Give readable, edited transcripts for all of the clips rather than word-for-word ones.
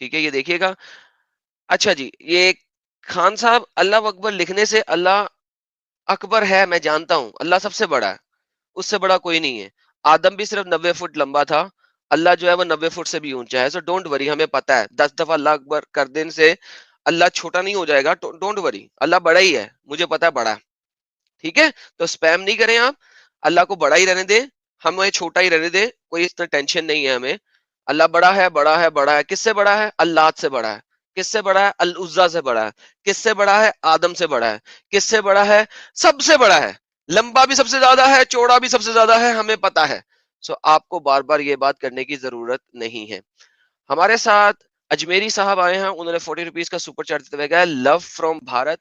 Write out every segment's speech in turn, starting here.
ठीक है, ये देखिएगा। अच्छा जी, ये खान साहब अल्लाह अकबर लिखने से अल्लाह अकबर है, मैं जानता हूँ, अल्लाह सबसे बड़ा है, उससे बड़ा कोई नहीं है। आदम भी सिर्फ 90 फुट लंबा था, अल्लाह जो है वो 90 फुट से भी ऊंचा है। सो डोंट वरी, हमें पता है 10 दफा अल्लाह अकबर कर देने से अल्लाह छोटा नहीं हो जाएगा। डोंट वरी, अल्लाह बड़ा ही है, मुझे पता है बड़ा है। ठीक है, तो स्पैम नहीं करें आप, अल्लाह को बड़ा ही रहने दें, हमें छोटा ही रहने दें, कोई इतना टेंशन नहीं है हमें। अल्लाह बड़ा है, बड़ा है, बड़ा है। किससे बड़ा है? अल्लाह से बड़ा है। किससे बड़ा है? अल उज्जा से बड़ा है। किससे बड़ा है? आदम से बड़ा है। किससे बड़ा है? सबसे बड़ा है। लंबा भी सबसे ज्यादा है, चौड़ा भी सबसे ज्यादा है, हमें पता है। सो आपको बार बार ये बात करने की जरूरत नहीं है। हमारे साथ अजमेरी साहब आए हैं, उन्होंने 40 रुपीज का सुपर चैट देते हुए love from Bharat,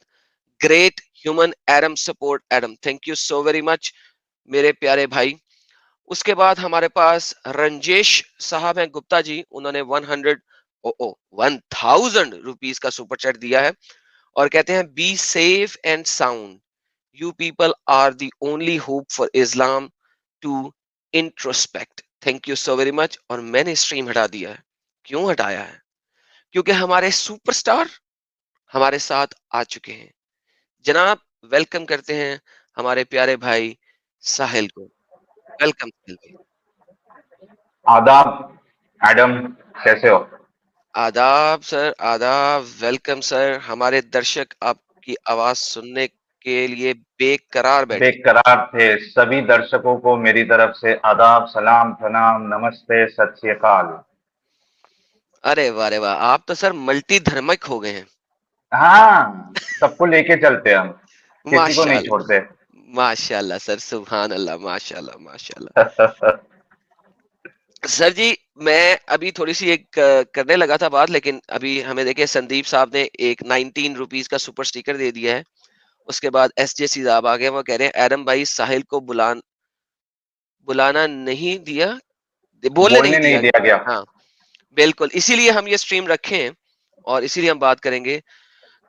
great human Adam support Adam, thank you so very much मेरे प्यारे भाई। उसके बाद हमारे पास रंजेश साहब हैं गुप्ता जी, उन्होंने 1000 रुपीज का सुपर चैट दिया है और कहते हैं be safe and sound, you people are the only hope for Islam to introspect, thank you so very much. और मैंने स्ट्रीम हटा दिया है। क्यों हटाया है? क्योंकि हमारे सुपरस्टार हमारे साथ आ चुके हैं। जनाब, वेलकम करते हैं हमारे प्यारे भाई साहिल को। वेलकम साहिल भाई। आदाब एडम, कैसे हो? आदाब सर, आदाब, वेलकम सर। हमारे दर्शक आपकी आवाज सुनने के लिए बेकरार बैठे। बेकरार थे। सभी दर्शकों को मेरी तरफ से आदाब, सलाम, प्रणाम, नमस्ते, सत श्री अकाल। अरे वाह रे वाह, आप तो सर मल्टी धर्मिक हो गए हैं। हाँ, सबको लेके चलते हम, किसी को नहीं माशाल्लाह, छोड़ते। माशाल्लाह सर, सुभान अल्लाह, माशाल्लाह, माशाल्लाह। सर जी, मैं अभी थोड़ी सी एक करने लगा था बात, लेकिन अभी हमें देखिए संदीप साहब ने एक 19 रुपीज का सुपर स्टिकर दे दिया है। उसके बाद एसजेसी साहब आ गए, वो कह रहे हैं एडम भाई साहिल को बुलाना नहीं दिया, बोलने नहीं बोलने नहीं दिया। दिया गया। हाँ, बिल्कुल, इसीलिए हम ये स्ट्रीम रखे हैं और इसीलिए हम बात करेंगे।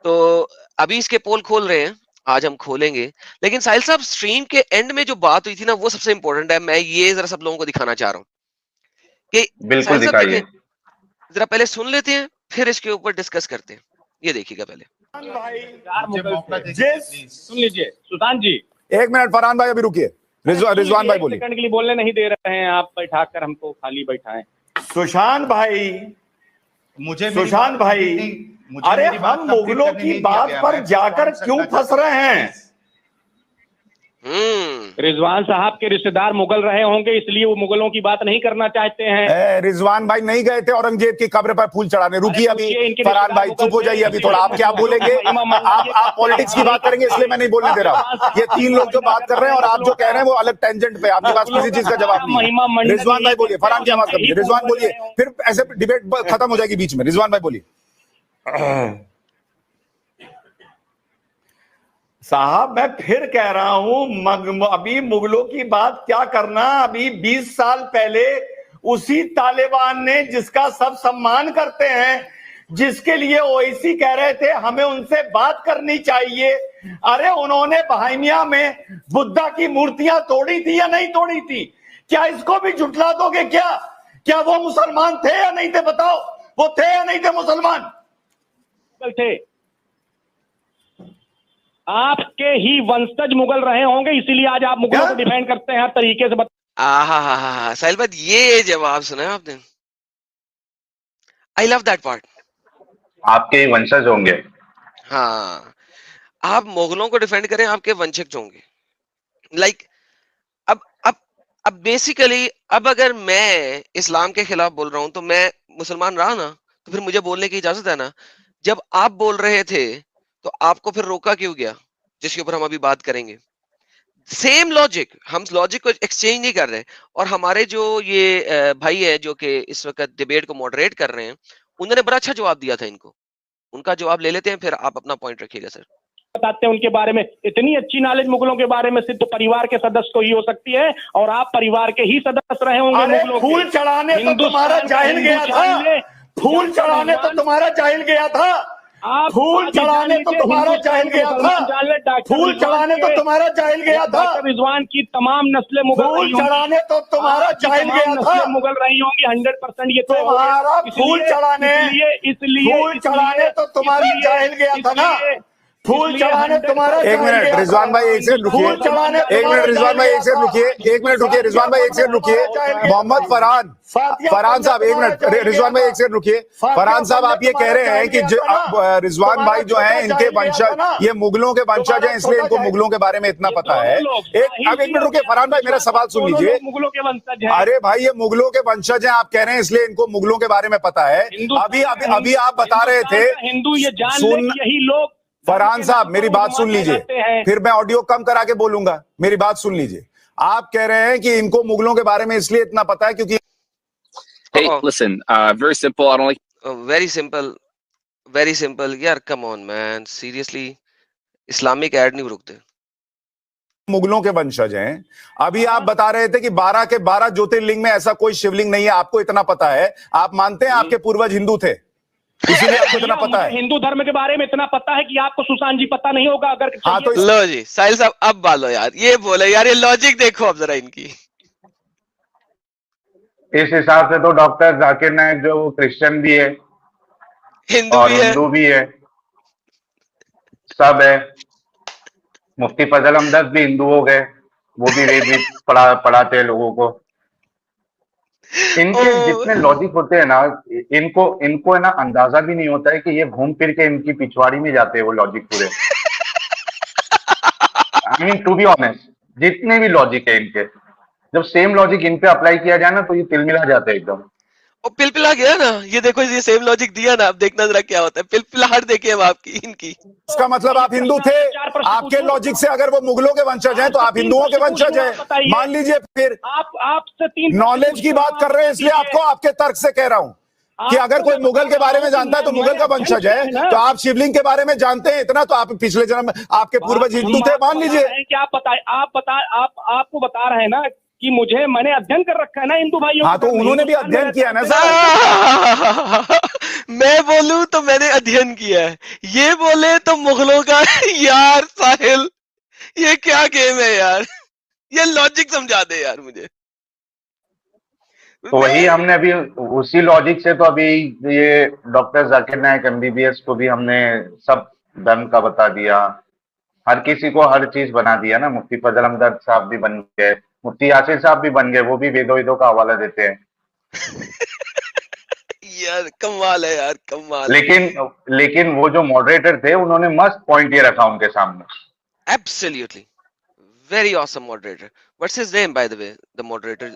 तो अभी इसके पोल खोल रहे हैं, आज हम खोलेंगे। लेकिन साहिल साहब, स्ट्रीम के एंड में जो बात हुई थी ना, वो सबसे इंपॉर्टेंट है। मैं ये जरा सब लोगों को दिखाना चाह रहा हूँ कि बिल्कुल साहिल साहब देखें, दिखाइए। जरा पहले सुन लेते हैं, फिर इसके ऊपर डिस्कस करते हैं। ये देखिएगा पहले। सुन लीजिए सुशांत जी, 1 मिनट फरहान भाई, अभी रुकिए। रिजवान भाई बोलिए। सेकंड के लिए बोलने नहीं दे रहे हैं आप, बैठा कर हमको खाली बैठाएं। सुशांत भाई, अरे हम मुगलों की बात पर जाकर क्यों फंस रहे हैं? रिजवान साहब के रिश्तेदार मुगल रहे होंगे, इसलिए वो मुगलों की बात नहीं करना चाहते हैं। रिजवान भाई नहीं गए थे औरंगजेब की कब्र पर फूल चढ़ाने। रुकिए अभी फरहान भाई, चुप हो जाइए अभी थोड़ा। आप क्या बोलेंगे? आप पॉलिटिक्स की बात करेंगे, इसलिए मैं नहीं बोलने दे रहा हूँ। ये 3 लोग जो बात कर रहे हैं और आप जो कह रहे हैं वो अलग टेंजेंट पे, आपके पास किसी चीज का जवाब नहीं है। रिजवान भाई बोलिए, फरहान की आवाज करिए। रिजवान बोलिए, फिर ऐसे डिबेट खत्म हो जाएगी बीच में। रिजवान भाई बोलिए। साहब, मैं फिर कह रहा हूं, अभी मुगलों की बात क्या करना। अभी 20 साल पहले उसी तालिबान ने, जिसका सब सम्मान करते हैं, जिसके लिए ओवैसी कह रहे थे हमें उनसे बात करनी चाहिए, अरे उन्होंने बहाइमिया में बुद्धा की मूर्तियां तोड़ी थी या नहीं तोड़ी थी? क्या इसको भी झुठला दोगे? क्या वो मुसलमान थे या नहीं थे? बताओ, वो थे या नहीं थे मुसलमान? थे, आपके ही वंशज मुगल रहे होंगे, इसीलिए आज आप मुगलों को डिफेंड करते हैं हर तरीके से। साहिल भाई, ये जवाब सुना है आपने? I love that part. आपके ही वंशज होंगे। हाँ, आप मुगलों को डिफेंड करें, आपके वंशज होंगे। लाइक अब अब अब बेसिकली, अब अगर मैं इस्लाम के खिलाफ बोल रहा हूं तो मैं मुसलमान रहा ना, तो फिर मुझे बोलने की इजाजत है ना। जब आप बोल रहे थे तो आपको फिर रोका क्यों गया, जिसके ऊपर हम अभी बात करेंगे। सेम लॉजिक, हम लॉजिक को एक्सचेंज नहीं कर रहे। और हमारे जो ये भाई है जो कि इस वक्त डिबेट को मॉडरेट कर रहे हैं, उन्होंने बड़ा अच्छा जवाब दिया था इनको। उनका जवाब ले लेते हैं, फिर आप अपना पॉइंट रखिएगा सर। बताते हैं उनके बारे में। इतनी अच्छी नॉलेज मुगलों के बारे में सिर्फ परिवार के सदस्य को ही हो सकती है, और आप परिवार के ही सदस्य रहे होंगे मुगलों के। फूल चढ़ाने तो तुम्हारा जाहिल गया था। फूल चढ़ाने तो तुम्हारा जाहिल गया था। आप फूल चढ़ाने तो तुम्हारा जाहिल गया था, फूल चढ़ाने तो तुम्हारा जाहिल गया था, डॉक्टर रिजवान की तमाम नस्लें मुगल फूल रही होंगी, चढ़ाने तो तुम्हारा जाहिल गया था, नस्लें मुगल रही होंगी 100% ये तुम्हारा फूल चढ़ाने, फूल चढ़ाने तो तुम्हारा जाहिल गया था ना, फूल चढ़ाने तुम्हारा। एक मिनट रिजवान भाई, एक सेकंड रुकिए, फूल चढ़ाने एक मिनट रिजवान भाई, एक सेकंड रुकिए, एक मिनट रुकिए रिजवान भाई, एक सेकंड रुकिए। मोहम्मद फरहान साहब, एक मिनट रिजवान भाई, एक सेकंड रुकिए। फरहान साहब, आप ये कह रहे हैं कि रिजवान भाई जो हैं इनके वंशज, ये मुगलों के वंशज हैं, इसलिए इनको मुगलों के बारे में इतना पता है। एक मिनट रुकिए फरहान भाई, मेरा सवाल सुन लीजिए। मुगलों के वंशज हैं। अरे भाई, ये मुगलों के वंशज हैं आप कह रहे हैं, इसलिए इनको मुगलों के बारे में पता है। अभी आप बता रहे थे, हिंदू ये जान ले कि यही लोग। फरहान साहब मेरी बात सुन लीजिए, फिर मैं ऑडियो कम करा के बोलूंगा। मेरी बात सुन लीजिए। आप कह रहे हैं कि इनको मुगलों के बारे में इसलिए इतना पता है क्योंकि Hey, listen, very simple. I don't like. Very simple यार, come on man, seriously Islamic ad नहीं रुकते। मुगलों के वंशज हैं। अभी आप बता रहे थे कि 12 के 12 ज्योतिर्लिंग में ऐसा कोई शिवलिंग नहीं है, आपको इतना पता है। आप मानते हैं आपके पूर्वज हिंदू थे, इसीलिए आपको इतना पता है। हिंदू धर्म के बारे में इतना पता है कि आपको सुशांत जी पता नहीं होगा। अगर हाँ तो लो जी साहिल साहब, अब बोलो यार, ये बोलो यार, ये लॉजिक देखो अब जरा इनकी। इस हिसाब से तो डॉक्टर जाकिर नायक जो क्रिश्चियन भी है, हिंदू भी है, सब है। मुफ्ती फजल अहमद भी हिंदू हो गए, वो भी वेद भी पढ़ाते हैं लोगों को। इनके जितने लॉजिक होते हैं ना, इनको है ना अंदाजा भी नहीं होता है कि ये घूम फिर के इनकी पिछवाड़ी में जाते हैं वो लॉजिक पूरे। I mean to be honest, जितने भी लॉजिक है इनके, जब सेम लॉजिक इन पे अप्लाई किया जाए ना तो ये तिलमिला जाते हैं एकदम। और पिलपिला गया ना, ये देखो, ये सेम लॉजिक दिया ना, अब देखना जरा क्या होता है। पिलपिलाहट देखिए अब आपकी इनकी। इसका मतलब आप हिंदू थे। आपके लॉजिक से अगर वो मुगलों के वंशज हैं तो आप हिंदुओं के वंशज हैं, मान लीजिए। फिर आपसे 3 नॉलेज की बात कर रहे हैं, इसलिए आपको आपके तर्क से कह रहा हूं कि अगर कोई मुगल के बारे में जानता है तो मुगल का वंशज है। तो आप शिवलिंग के बारे में जानते हैं इतना, तो आप पिछले जन्म आपके पूर्वज हिंदू थे, मान लीजिए। क्या आपको बता रहे हैं ना कि मैंने अध्ययन कर रखा है ना हिंदू भाइयों। हाँ तो उन्होंने भी अध्ययन किया ना सर। मैं बोलूं तो मैंने अध्ययन किया है, ये बोले तो मुगलों का। यार साहिल, ये क्या गेम है यार, ये लॉजिक समझा दे यार मुझे। तो वही हमने अभी उसी लॉजिक से तो अभी ये डॉक्टर जाकिर नायक MBBS को भी हमने सब धर्म का बता दिया, हर किसी को हर चीज बना दिया ना। मुफ्ती फजल अहमद साहब भी बन गए, मुफ्ती यासिर साहब भी बन गए, वो भी वेदों का हवाला देते हैं। यार कमाल है यार, कमाल। लेकिन वो जो मॉडरेटर थे उन्होंने मस्त पॉइंट ये रखा उनके सामने। Absolutely very awesome moderator. What's his name by the way, the moderator?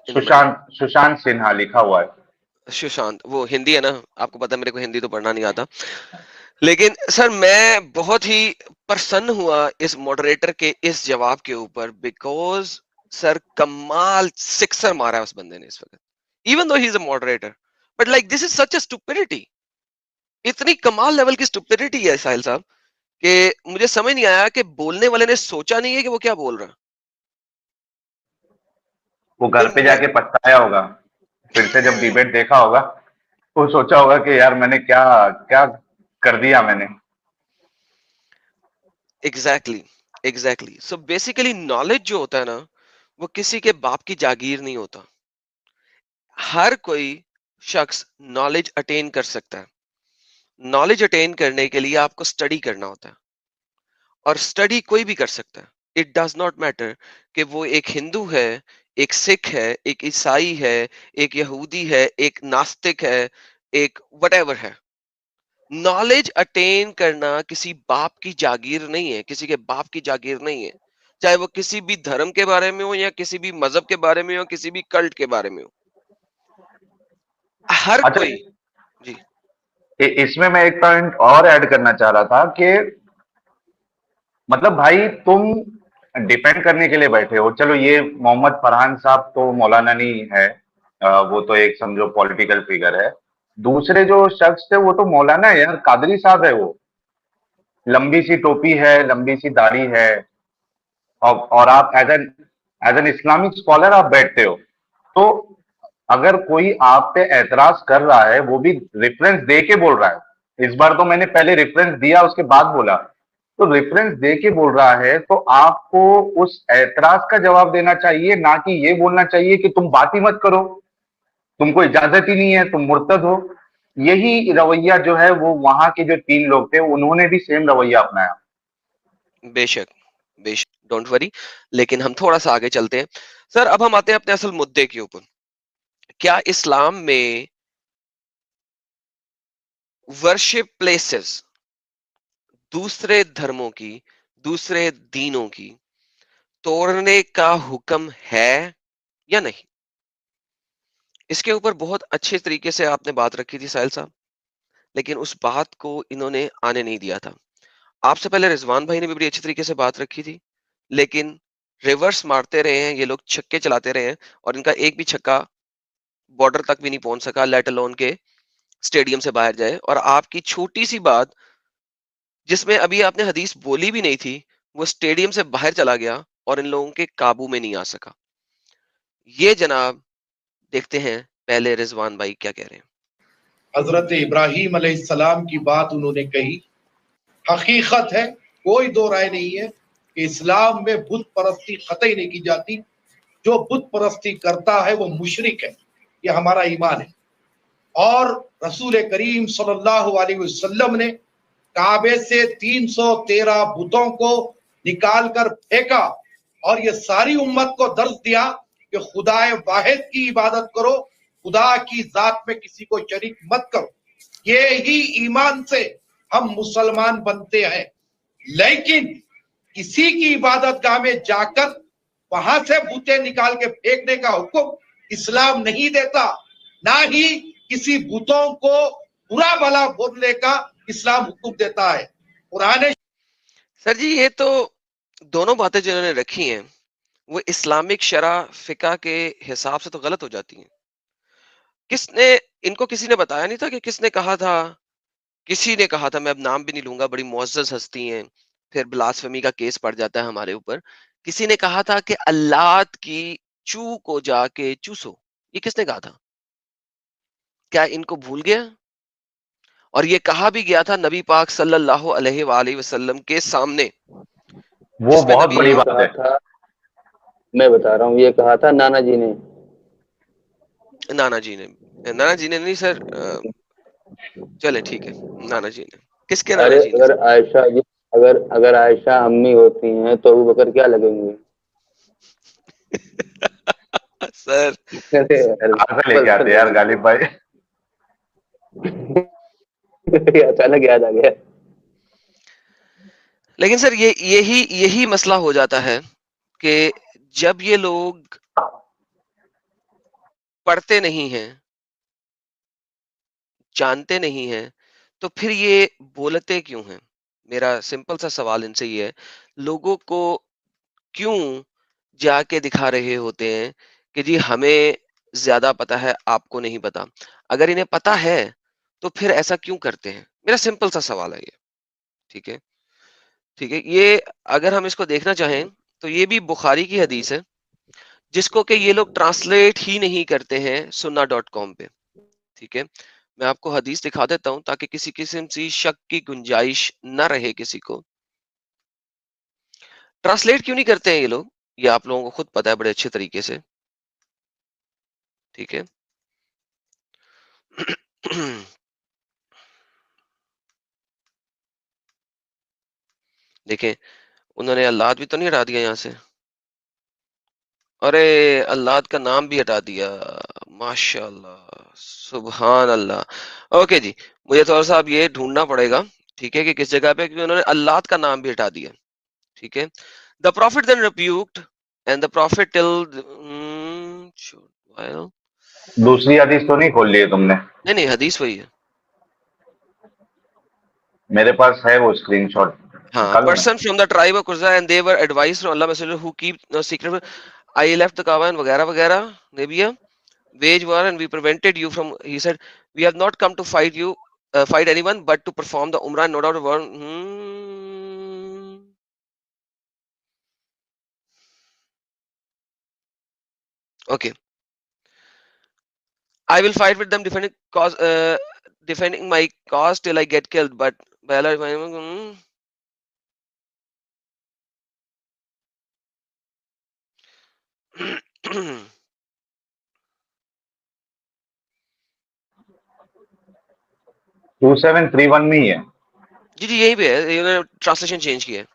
Sushant Sinha लिखा हुआ है। सुशांत, वो हिंदी है ना, आपको पता है मेरे को हिंदी तो पढ़ना नहीं आता। लेकिन सर मैं बहुत ही प्रसन्न हुआ इस मॉडरेटर के इस जवाब के ऊपर, बिकॉज सर कमाल सिक्सर मारा है उस बंदे ने इस वक्त, even though he is a moderator. But like this is such a stupidity, इतनी कमाल लेवल की स्टुपिडिटी है साहिल साहब कि मुझे समझ नहीं आया कि बोलने वाले ने सोचा नहीं है कि वो क्या बोल रहा है। वो घर पे जाके पछताया होगा, फिर से जब डिबेट देखा होगा वो सोचा होगा कि यार मैंने क्या क्या कर दिया मैंने। एग्जैक्टली। सो बेसिकली नॉलेज जो होता है ना, वो किसी के बाप की जागीर नहीं होता। हर कोई शख्स नॉलेज अटेन कर सकता है। नॉलेज अटेन करने के लिए आपको स्टडी करना होता है, और स्टडी कोई भी कर सकता है। इट डज नॉट मैटर कि वो एक हिंदू है, एक सिख है, एक ईसाई है, एक यहूदी है, एक नास्तिक है, एक व्हाटएवर है। नॉलेज अटेन करना किसी बाप की जागीर नहीं है, किसी के बाप की जागीर नहीं है, चाहे वो किसी भी धर्म के बारे में हो, या किसी भी मजहब के बारे में हो, किसी भी कल्ट के बारे में हो। हर अच्छा, कोई जी। इसमें मैं एक पॉइंट और ऐड करना चाह रहा था कि मतलब भाई तुम डिपेंड करने के लिए बैठे हो। चलो ये मोहम्मद फरहान साहब तो मौलाना नहीं है, वो तो एक समझो पॉलिटिकल फिगर है। दूसरे जो शख्स थे वो तो मौलाना है यार, कादरी साहब है वो, लंबी सी टोपी है, लंबी सी दाढ़ी है, और आप एज एन इस्लामिक स्कॉलर आप बैठते हो। तो अगर कोई आप पे एतराज कर रहा है, वो भी रेफरेंस दे के बोल रहा है, इस बार तो मैंने पहले रेफरेंस दिया उसके बाद बोला, तो रेफरेंस दे के बोल रहा है तो आपको उस ऐतराज का जवाब देना चाहिए, ना कि ये बोलना चाहिए कि तुम बात ही मत करो, तुमको इजाजत ही नहीं है, तुम मुर्तद हो। यही रवैया जो है वो वहां के जो 3 लोग थे उन्होंने भी सेम रवैया अपनाया। बेशक, बेशक, डोंट वरी। लेकिन हम थोड़ा सा आगे चलते हैं। सर, अब हम आते हैं अपने असल मुद्दे के ऊपर। क्या इस्लाम में वर्शिप प्लेसेस दूसरे धर्मों की, दूसरे दीनों की तोड़ने का हुक्म है या नहीं? इसके ऊपर बहुत अच्छे तरीके से आपने बात रखी थी साहिल साहब, लेकिन उस बात को इन्होंने आने नहीं दिया था। आपसे पहले रिजवान भाई ने भी बड़ी अच्छी तरीके से बात रखी थी, लेकिन रिवर्स मारते रहे हैं ये लोग, छक्के चलाते रहे हैं, और इनका एक भी छक्का बॉर्डर तक भी नहीं पहुंच सका, लेट अलोन के स्टेडियम से बाहर जाए। और आपकी छोटी सी बात, जिसमें अभी आपने हदीस बोली भी नहीं थी, वो स्टेडियम से बाहर चला गया और इन लोगों के काबू में नहीं आ सका। ये जनाब, देखते हैं पहले रिजवान भाई क्या कह रहे हैं। हजरत इब्राहीम अलैहिस्सलाम की बात उन्होंने कही, हकीकत है, कोई दो राय नहीं है कि इस्लाम में बुत परस्ती कतई नहीं की जाती। जो बुत परस्ती करता है वो मुशरिक है, ये हमारा ईमान है। और रसूल करीम सल्लल्लाहु अलैहि वसल्लम ने काबे से 313 बुतों को निकाल कर फेंका और ये सारी उम्मत को दर्ज दिया कि खुदाए वाहिद की इबादत करो, खुदा की जात में किसी को शरीक मत करो। ये ही ईमान से हम मुसलमान बनते हैं। लेकिन किसी की इबादत गाह में जाकर वहां से बूते निकाल के फेंकने का हुक्म इस्लाम नहीं देता, ना ही किसी बुतों को बुरा भला बोलने का इस्लाम हुक्म देता है। कुरान सर जी, ये तो दोनों बातें जिन्होंने रखी हैं वो इस्लामिक शरा फिका के हिसाब से तो गलत हो जाती हैं। किसने इनको, किसी ने बताया नहीं था कि किसने कहा था? किसी ने कहा था, मैं अब नाम भी नहीं लूंगा, बड़ी मुअज़्ज़ज़ हस्ती हैं, फिर ब्लास्फेमी का केस पड़ जाता है हमारे ऊपर। किसी ने कहा था कि अल्लात की चू को जाके चूसो। ये किसने कहा था? क्या इनको भूल गया? और ये कहा भी गया था नबी पाक सल्लल्लाहु अलैहि वसल्लम के सामने, वो जिसमें बहुत नबी बड़ी ये बात कहा है। था, मैं बता रहा हूँ, ये कहा था नाना जी ने। नाना जी ने, नाना जी ने नहीं सर, चले ठीक है, नाना जी ने। किसके नाना अरे जी ने? अगर आयशा अम्मी होती हैं तो अबू बकर क्या लगेंगे? सर, अरे यार, कहाँ से लेके आते यार गालिब भाई। अचानक याद आ गया। लेकिन सर ये यही मसला हो जाता है कि जब ये लोग पढ़ते नहीं हैं, जानते नहीं हैं, तो फिर ये बोलते क्यों हैं? मेरा सिंपल सा सवाल इनसे ये है, लोगों को क्यों जाके दिखा रहे होते हैं कि जी हमें ज्यादा पता है, आपको नहीं पता? अगर इन्हें पता है तो फिर ऐसा क्यों करते हैं? मेरा सिंपल सा सवाल है ये। ठीक है, ठीक है। ये अगर हम इसको देखना चाहें तो ये भी बुखारी की हदीस है, जिसको कि ये लोग ट्रांसलेट ही नहीं करते हैं सुन्ना.com पे। ठीक है, मैं आपको हदीस दिखा देता हूं ताकि किसी किस्म की शक की गुंजाइश न रहे किसी को। ट्रांसलेट क्यों नहीं करते हैं ये लोग, ये आप लोगों को खुद पता है बड़े अच्छे तरीके से। ठीक है। देखें, उन्होंने अल्लाह भी तो नहीं हटा दिया यहाँ से। अरे, अल्लाह का नाम भी हटा दिया। माशाल्लाह, सुभान अल्लाह। ओके जी, मुझे थोड़ा सा अब ये ढूंढना पड़ेगा, ठीक है, कि किस जगह पे, क्योंकि उन्होंने अल्लाह का नाम भी हटा दिया। ठीक है। The prophet then rebuked and the prophet till दूसरी हदीस तो नहीं खोल ली है तुमने? नहीं नहीं, हदीस वही है। मेरे पास है वो स्क्रीनशॉट, हाँ, निकालूं मैं? Person from the tribe of कुरजा and they were advise from अल्लाह messenger who keep no secret I left the Kaaba and वगैरह वगैरह। नेबिया wage war and we prevented you from, he said, we have not come to fight you, fight anyone, but to perform the umrah, no doubt war. Okay, I will fight with them defending cause defending my cause till I get killed, but to 2731 में ही है। जी जी यही पे है, इन्होंने translation change किया है।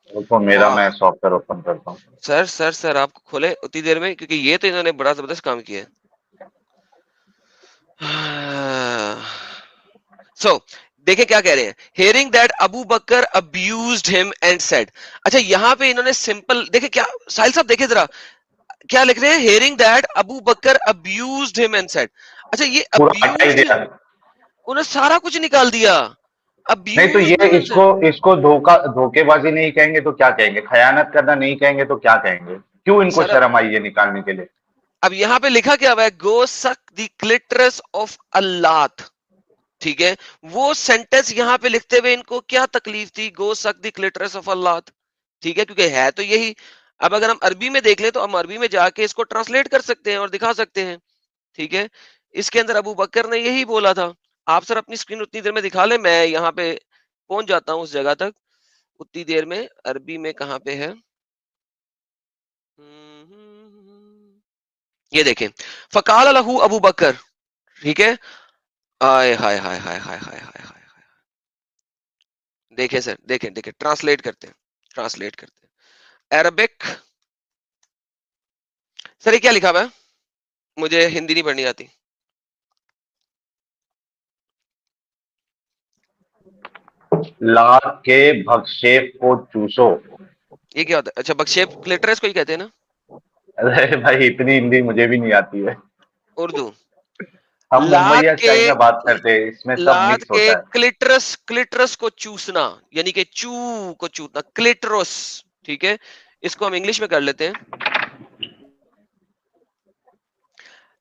तो मेरा वाह मैं सॉफ्टवेयर ओपन करता हूँ। सर सर सर आपको खोले उतनी देर में, क्योंकि ये तो इन्होंने बड़ा जबरदस्त काम किया है। सो देखे क्या कह रहे हैं, hearing that Abu Bakr abused him and said. अच्छा यहाँ पे इन्होंने सिंपल देखे क्या, साहिल साहब देखे जरा क्या लिख रहे हैं, hearing that Abu Bakr abused him and said. अच्छा ये पूरा हटा ही अब्यूज्ड, दिया। उन्होंने सारा कुछ निकाल दिया। नहीं तो ये अब्यूज्ड इसको धोखेबाजी नहीं कहेंगे तो क्या कहेंगे, खयानत करना नहीं कहेंगे तो क्या कहेंगे, क्यों इनको सर शर्म आई है निकालने के लिए? अब यहाँ पे लिखा क्या हुआ है, गो सक द क्लिटरस ऑफ अल्लाह। ठीक है, वो सेंटेंस यहाँ पे लिखते हुए इनको क्या तकलीफ थी, गो सक द क्लिटरस ऑफ अल्लाह। ठीक है, क्योंकि है तो यही। अब अगर हम अरबी में देख ले तो हम अरबी में जाके इसको ट्रांसलेट कर सकते हैं और दिखा सकते हैं। ठीक है, इसके अंदर अबू बकर ने यही बोला था। आप सर अपनी स्क्रीन उतनी देर में दिखा ले, मैं यहाँ पे पहुंच जाता हूँ उस जगह तक उतनी देर में। अरबी में कहाँ पे है, ये देखें, फकाल लहू अबू बकर। ठीक है, आय हाय हाय हाय हाय हाय हाय हाय, देखें सर, देखें देखें, ट्रांसलेट करते हैं, ट्रांसलेट करते हैं अरबिक। सर ये क्या लिखा हुआ है, मुझे हिंदी नहीं पढ़नी आती। लात के भक्षेप को चूसो। ये क्या होता है? अच्छा बक्षेप क्लिटरस को ही कहते हैं ना। अरे भाई इतनी हिंदी मुझे भी नहीं आती है। उर्दू, हम मुंबई लात या के, चाइना बात करते हैं, इसमें सब लात मिक्स के होता है। क्लिटरस, क्लिटरस को चूसना यानी कि चू को चूसना, क्लिटरस। ठीक है, इसको हम इंग्लिश में कर लेते हैं,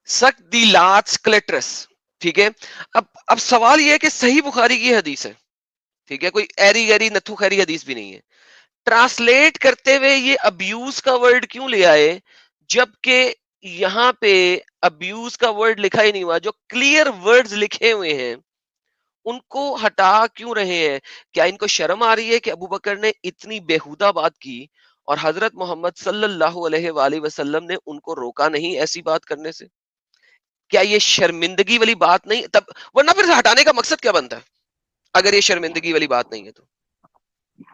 सक दी लात क्लिटरस। ठीक है, अब सवाल यह है कि सही बुखारी की हदीस है। ठीक है, कोई एरी गैरी नथु खैरी हदीस भी नहीं है। ट्रांसलेट करते हुए ये अब्यूज का वर्ड क्यों ले आए, जबकि यहां पे अब्यूज का वर्ड लिखा ही नहीं हुआ। जो क्लियर वर्ड्स लिखे हुए हैं उनको हटा क्यों रहे हैं? क्या इनको शर्म आ रही है कि अबू बकर ने इतनी बेहुदा बात की और हजरत मोहम्मद सल्लल्लाहु अलैहि वसल्लम ने उनको रोका नहीं ऐसी बात करने से? क्या ये शर्मिंदगी वाली बात नहीं तब, वरना फिर हटाने का मकसद क्या बनता है अगर ये शर्मिंदगी वाली बात नहीं है तो?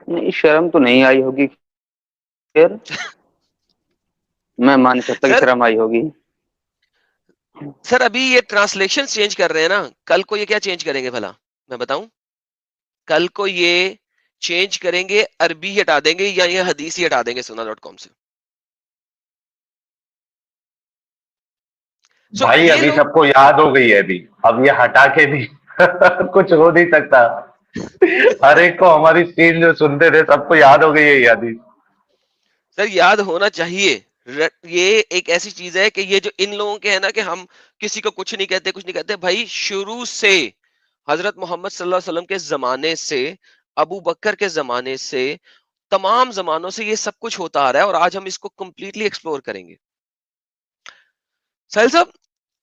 नहीं, शर्म तो नहीं आई होगी फिर। मैं मान सकता कि सर शर्म आई होगी। सर अभी ये ट्रांसलेशन चेंज कर रहे हैं ना, कल को ये क्या चेंज करेंगे भला मैं बताऊं? कल को ये चेंज करेंगे, अरबी ही हटा देंगे या ये हदीस ही हटा देंगे सुन्ना.com से। भाई ये अभी लोग, सबको याद हो गई है, अभी अब ये हटा के भी कुछ हो नहीं सकता। हर एक को हमारी स्क्रीन जो सुनते थे सबको याद हो गई है ये हदीस। सर याद होना चाहिए। ये एक ऐसी चीज है कि ये जो इन लोगों के है ना कि हम किसी को कुछ नहीं कहते, कुछ नहीं कहते, भाई शुरू से हजरत मोहम्मद सल्लल्लाहु अलैहि वसल्लम के जमाने से, अबू बकर के जमाने से, तमाम जमानों से ये सब कुछ होता आ रहा है और आज हम इसको कंप्लीटली एक्सप्लोर करेंगे। साहिल साहब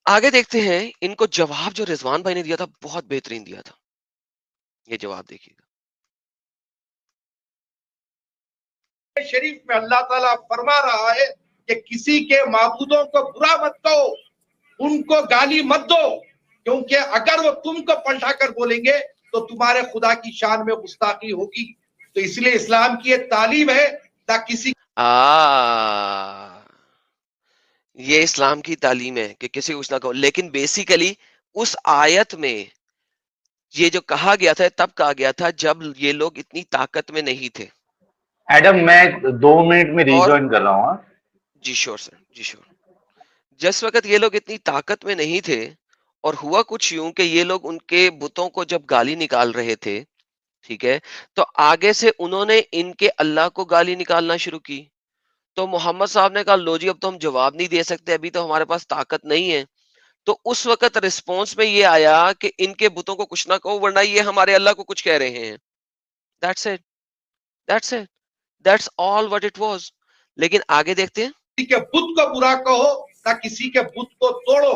आगे देखते हैं, इनको जवाब जो रिजवान भाई ने दिया था बहुत बेहतरीन दिया था। ये जवाब देखिएगा। शरीफ में अल्लाह ताला फरमा रहा है कि किसी के माबूदों को बुरा मत कहो, उनको गाली मत दो, क्योंकि अगर वो तुमको पलटा कर बोलेंगे तो तुम्हारे खुदा की शान में गुस्ताखी होगी। तो इसलिए इस्लाम की एक तालीम है ना किसी ये इस्लाम की तालीम है कि किसी को कुछ ना कहो, लेकिन बेसिकली उस आयत में ये जो कहा गया था तब कहा गया था जब ये लोग इतनी ताकत में नहीं थे। एडम मैं 2 मिनट में और रिजॉइन कर रहा हूँ। जी श्योर सर, जी श्योर। जिस वक्त ये लोग इतनी ताकत में नहीं थे और हुआ कुछ यूं कि ये लोग उनके बुतों को जब गाली निकाल रहे थे, ठीक है, तो आगे से उन्होंने इनके अल्लाह को गाली निकालना शुरू की। तो मोहम्मद साहब ने कहा लो जी अब तो हम जवाब नहीं दे सकते, अभी तो हमारे पास ताकत नहीं है। तो उस वक्त रिस्पॉन्स में ये आया कि इनके बुतों को कुछ ना कहो वरना ये हमारे अल्लाह को कुछ कह रहे हैं। That's it, that's it, that's all what it was. लेकिन आगे देखते हैं। किसी के बुत को बुरा कहो ना किसी के बुत को तोड़ो।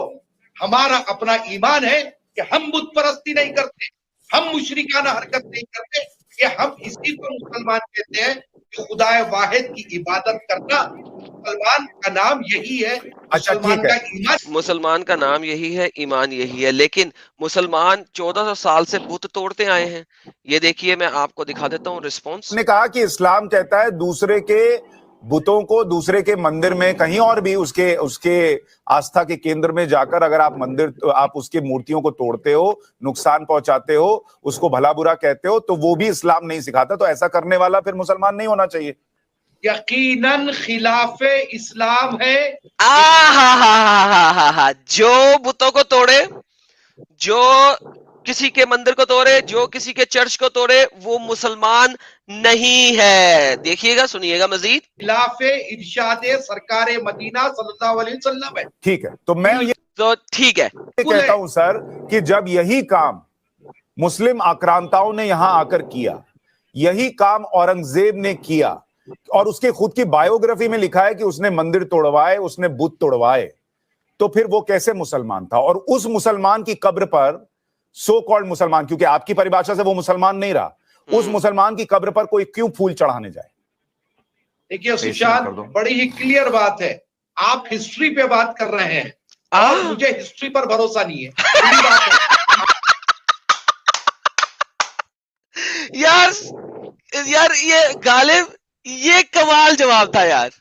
हमारा अपना ईमान है कि हम बुत परस्ती नहीं करते, हम मुशरिकाना हरकत नहीं करते, कि हम इसी को मुसलमान कहते हैं कि खुदाए वाहिद की इबादत करना मुसलमान का नाम यही है। अच्छा, मुसलमान ठीक है। का ईमान, मुसलमान का नाम यही है, ईमान यही है। लेकिन मुसलमान 1400 साल से बुत तोड़ते आए हैं। ये देखिए, मैं आपको दिखा देता हूँ रिस्पॉन्स। ने कहा कि इस्लाम कहता है दूसरे के बुतों को, दूसरे के मंदिर में, कहीं और भी उसके उसके आस्था के केंद्र में जाकर अगर आप उसके मूर्तियों को तोड़ते हो, नुकसान पहुंचाते हो, उसको भला बुरा कहते हो, तो वो भी इस्लाम नहीं सिखाता। तो ऐसा करने वाला फिर मुसलमान नहीं होना चाहिए। यकीनन खिलाफे इस्लाम है। जो बुतों को तोड़े, जो किसी के मंदिर को तोड़े, जो किसी के चर्च को तोड़े, वो मुसलमान नहीं है। देखिएगा, सुनिएगा मजीद। खिलाफे इरशादे सरकारे मदीना सल्लल्लाहु अलैहि वसल्लम है। ठीक है, तो मैं ये तो ठीक है, कहता हूं सर कि जब यही काम मुस्लिम आक्रांताओं ने यहां आकर किया, यही काम औरंगजेब ने किया, और उसके खुद की बायोग्राफी में लिखा है कि उसने मंदिर तोड़वाए, उसने बुत तोड़वाए, तो फिर वो कैसे मुसलमान था? और उस मुसलमान की कब्र पर, सो कॉल्ड मुसलमान, क्योंकि आपकी परिभाषा से वो मुसलमान नहीं रहा, उस मुसलमान की कब्र पर कोई क्यों फूल चढ़ाने जाए? देखिए सुशांत, बड़ी ही क्लियर बात है। आप हिस्ट्री पे बात कर रहे हैं और मुझे हिस्ट्री पर भरोसा नहीं है। बात है। यार ये गालिब, ये कमाल जवाब था यार।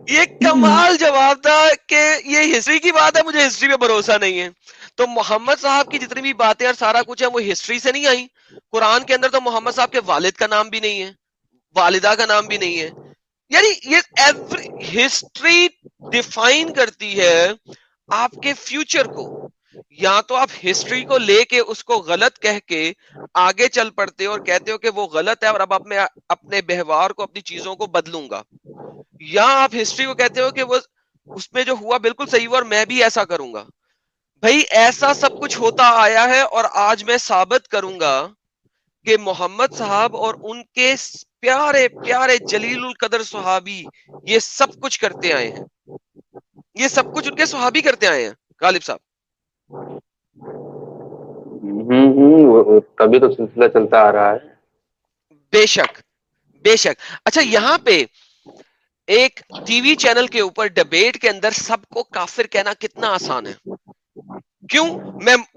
ये कमाल जवाब था कि ये हिस्ट्री की बात है, मुझे हिस्ट्री पे भरोसा नहीं है। तो मोहम्मद साहब की जितनी भी बातें और सारा कुछ है वो हिस्ट्री से नहीं आई। कुरान के अंदर तो मोहम्मद साहब के वालिद का नाम भी नहीं है, वालिदा का नाम भी नहीं है। यानी ये एवरी हिस्ट्री डिफाइन करती है आपके फ्यूचर को। या तो आप हिस्ट्री को लेके उसको गलत कह के आगे चल पड़ते हो और कहते हो कि वो गलत है और अब मैं अपने व्यवहार को, अपनी चीजों को बदलूंगा, या आप हिस्ट्री को कहते हो कि वो उसमें जो हुआ बिल्कुल सही हुआ और मैं भी ऐसा करूंगा। भाई ऐसा सब कुछ होता आया है और आज मैं साबित करूंगा कि मोहम्मद साहब और उनके प्यारे प्यारे जलीलुल कदर सहाबी ये सब कुछ करते आए हैं। ये सब कुछ उनके सहाबी करते आए हैं गालिब साहब। तभी तो सिलसिला चलता आ रहा है। बेशक बेशक। अच्छा, यहाँ पे एक टीवी चैनल के ऊपर डिबेट के अंदर सबको काफिर कहना कितना आसान है। क्यों?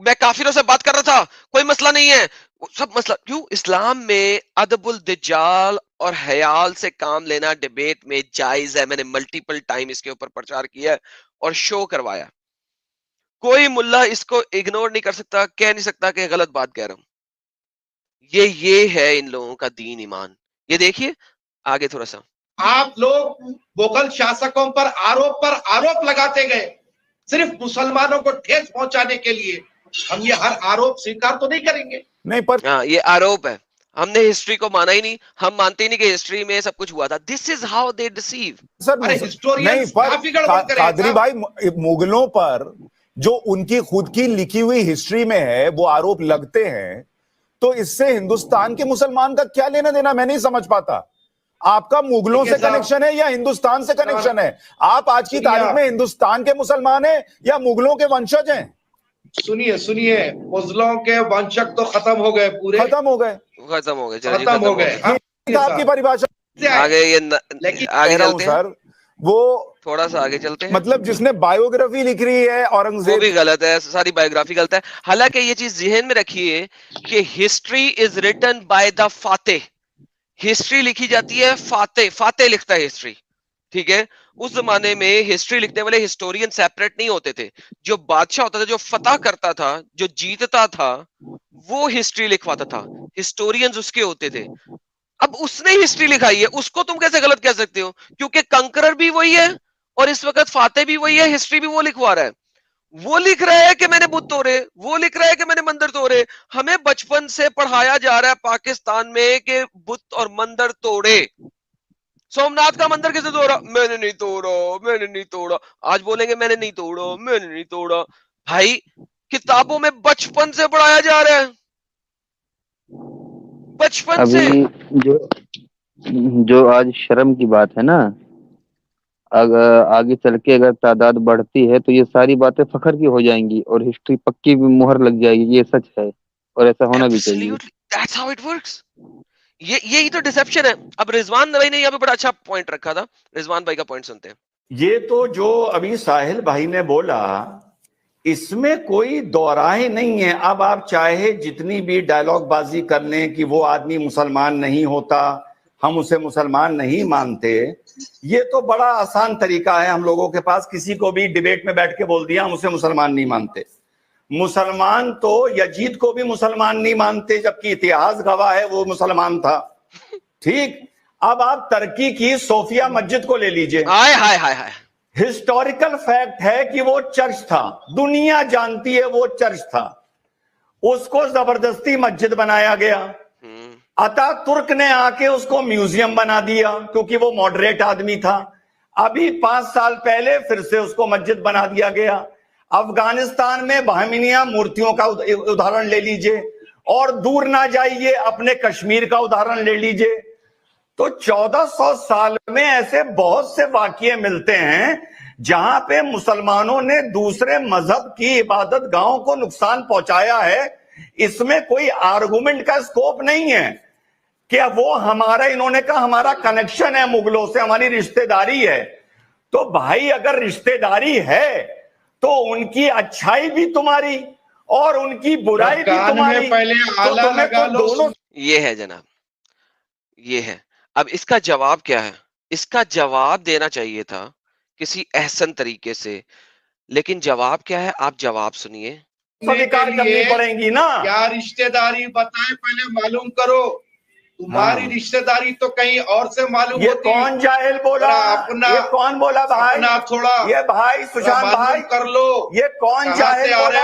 मैं काफिरों से बात कर रहा था, कोई मसला नहीं है, सब मसला क्यों? इस्लाम में अदबुल दज्जाल और हयाल से काम लेना डिबेट में जायज है। मैंने मल्टीपल टाइम इसके ऊपर प्रचार किया और शो करवाया। कोई मुल्ला इसको इग्नोर नहीं कर सकता, कह नहीं सकता कि गलत बात कह रहा हूं। ये है इन लोगों का दीन ईमान। ये देखिए आगे थोड़ा सा। आप लोग मुगल शासकों पर आरोप लगाते गए सिर्फ मुसलमानों को ठेस पहुंचाने के लिए। हम ये हर आरोप स्वीकार तो नहीं करेंगे। नहीं, पर हाँ, ये आरोप है। हमने हिस्ट्री को माना ही नहीं, हम मानते ही नहीं कि हिस्ट्री में सब कुछ हुआ था। This is how they deceive. Sir अरे नहीं, हिस्टोरियंस काफी गड़बड़ कर रहे हैं कादरी भाई, मुगलों पर जो उनकी खुद की लिखी हुई हिस्ट्री में है वो आरोप लगते हैं, तो इससे हिंदुस्तान के मुसलमान का क्या लेना देना? मैं नहीं समझ पाता। आपका मुगलों से कनेक्शन है या हिंदुस्तान से कनेक्शन है? आप आज की तारीख में हिंदुस्तान के मुसलमान हैं या मुगलों के वंशज हैं? सुनिए, मुगलों के वंशज तो खत्म हो गए, पूरे खत्म हो गए। खत्म हो गए। आपकी परिभाषा आगे ये आगे चलते हैं सर, वो थोड़ा सा आगे चलते हैं। मतलब जिसने बायोग्राफी लिख रही है औरंगजेब, वो भी गलत है, सारी बायोग्राफी गलत है। हालांकि ये चीज जहन में रखिए कि history is written by the फातेह। हिस्ट्री लिखी जाती है फातेह, फातेह लिखता है हिस्ट्री, ठीक है। उस जमाने में हिस्ट्री लिखने वाले हिस्टोरियन सेपरेट नहीं होते थे। जो बादशाह होता था, जो फतह करता था, जो जीतता था, वो हिस्ट्री लिखवाता था। हिस्टोरियंस उसके होते थे। अब उसने हिस्ट्री लिखाई है, उसको तुम कैसे गलत कह सकते हो? क्योंकि कंकरर भी वही है और इस वक्त फातेह भी वही है, हिस्ट्री भी वो लिखवा रहा है। वो लिख रहा है कि मैंने बुत तोड़े, वो लिख रहा है कि मैंने मंदिर तोड़े। हमें बचपन से पढ़ाया जा रहा है पाकिस्तान में कि बुत और मंदिर तोड़े। सोमनाथ का मंदिर किसने तोड़ा? मैंने नहीं तोड़ा, मैंने नहीं तोड़ा। आज बोलेंगे मैंने नहीं तोड़ा, मैंने नहीं तोड़ा। भाई किताबों में बचपन से पढ़ाया जा रहा है, बचपन से। अभी जो जो आज शर्म की बात है ना, अगर आगे चल के अगर तादाद बढ़ती है तो ये सारी बातें फखर की हो जाएंगी और हिस्ट्री पक्की मुहर लग जाएगी। ये सच है और ऐसा होना भी चाहिए। Absolutely, that's how it works. यही तो डिसेप्शन है। अब रिजवान भाई ने यहाँ पे बड़ा अच्छा पॉइंट रखा था, रिजवान भाई का पॉइंट सुनते हैं। ये तो जो अभी साहिल भाई ने बोला, इसमें कोई दोराहे नहीं है। अब आप चाहे जितनी भी डायलॉग बाजी कर लें कि वो आदमी मुसलमान नहीं होता, हम उसे मुसलमान नहीं मानते, ये तो बड़ा आसान तरीका है हम लोगों के पास। किसी को भी डिबेट में बैठ के बोल दिया हम उसे मुसलमान नहीं मानते। मुसलमान तो यजीद को भी मुसलमान नहीं मानते, जबकि इतिहास गवाह है वो मुसलमान था। ठीक, अब आप तुर्की की सोफिया मस्जिद को ले लीजिए। हाय हाय हाय हाय, हिस्टोरिकल फैक्ट है कि वो चर्च था, दुनिया जानती है वो चर्च था। उसको जबरदस्ती मस्जिद बनाया गया। अतातुर्क ने आके उसको म्यूजियम बना दिया क्योंकि वो मॉडरेट आदमी था। अभी 5 साल पहले फिर से उसको मस्जिद बना दिया गया। अफगानिस्तान में बहमिनिया मूर्तियों का उदाहरण ले लीजिए, और दूर ना जाइए अपने कश्मीर का उदाहरण ले लीजिए। तो 1400 साल में ऐसे बहुत से वाकये मिलते हैं जहां पे मुसलमानों ने दूसरे मजहब की इबादत गाहों को नुकसान पहुंचाया है। इसमें कोई आर्गुमेंट का स्कोप नहीं है कि वो हमारा, इन्होंने कहा हमारा कनेक्शन है मुगलों से, हमारी रिश्तेदारी है। तो भाई अगर रिश्तेदारी है तो उनकी अच्छाई भी तुम्हारी और उनकी बुराई भी तुम्हारी। पहले आला तो लगा लो। दोनों ये है जनाब, ये है। अब इसका जवाब क्या है? इसका जवाब देना चाहिए था किसी एहसन तरीके से, लेकिन जवाब क्या है? आप जवाब सुनिए। स्वीकार करनी पड़ेंगी ना। क्या रिश्तेदारी बताए पहले मालूम करो। तुम्हारी रिश्तेदारी तो कहीं और से मालूम ये होती। कौन जाहिल बोला? अपना ये कौन बोला भाई? अपना थोड़ा ये भाई सुशांत भाई कर लो। ये कौन जाहिल बोला?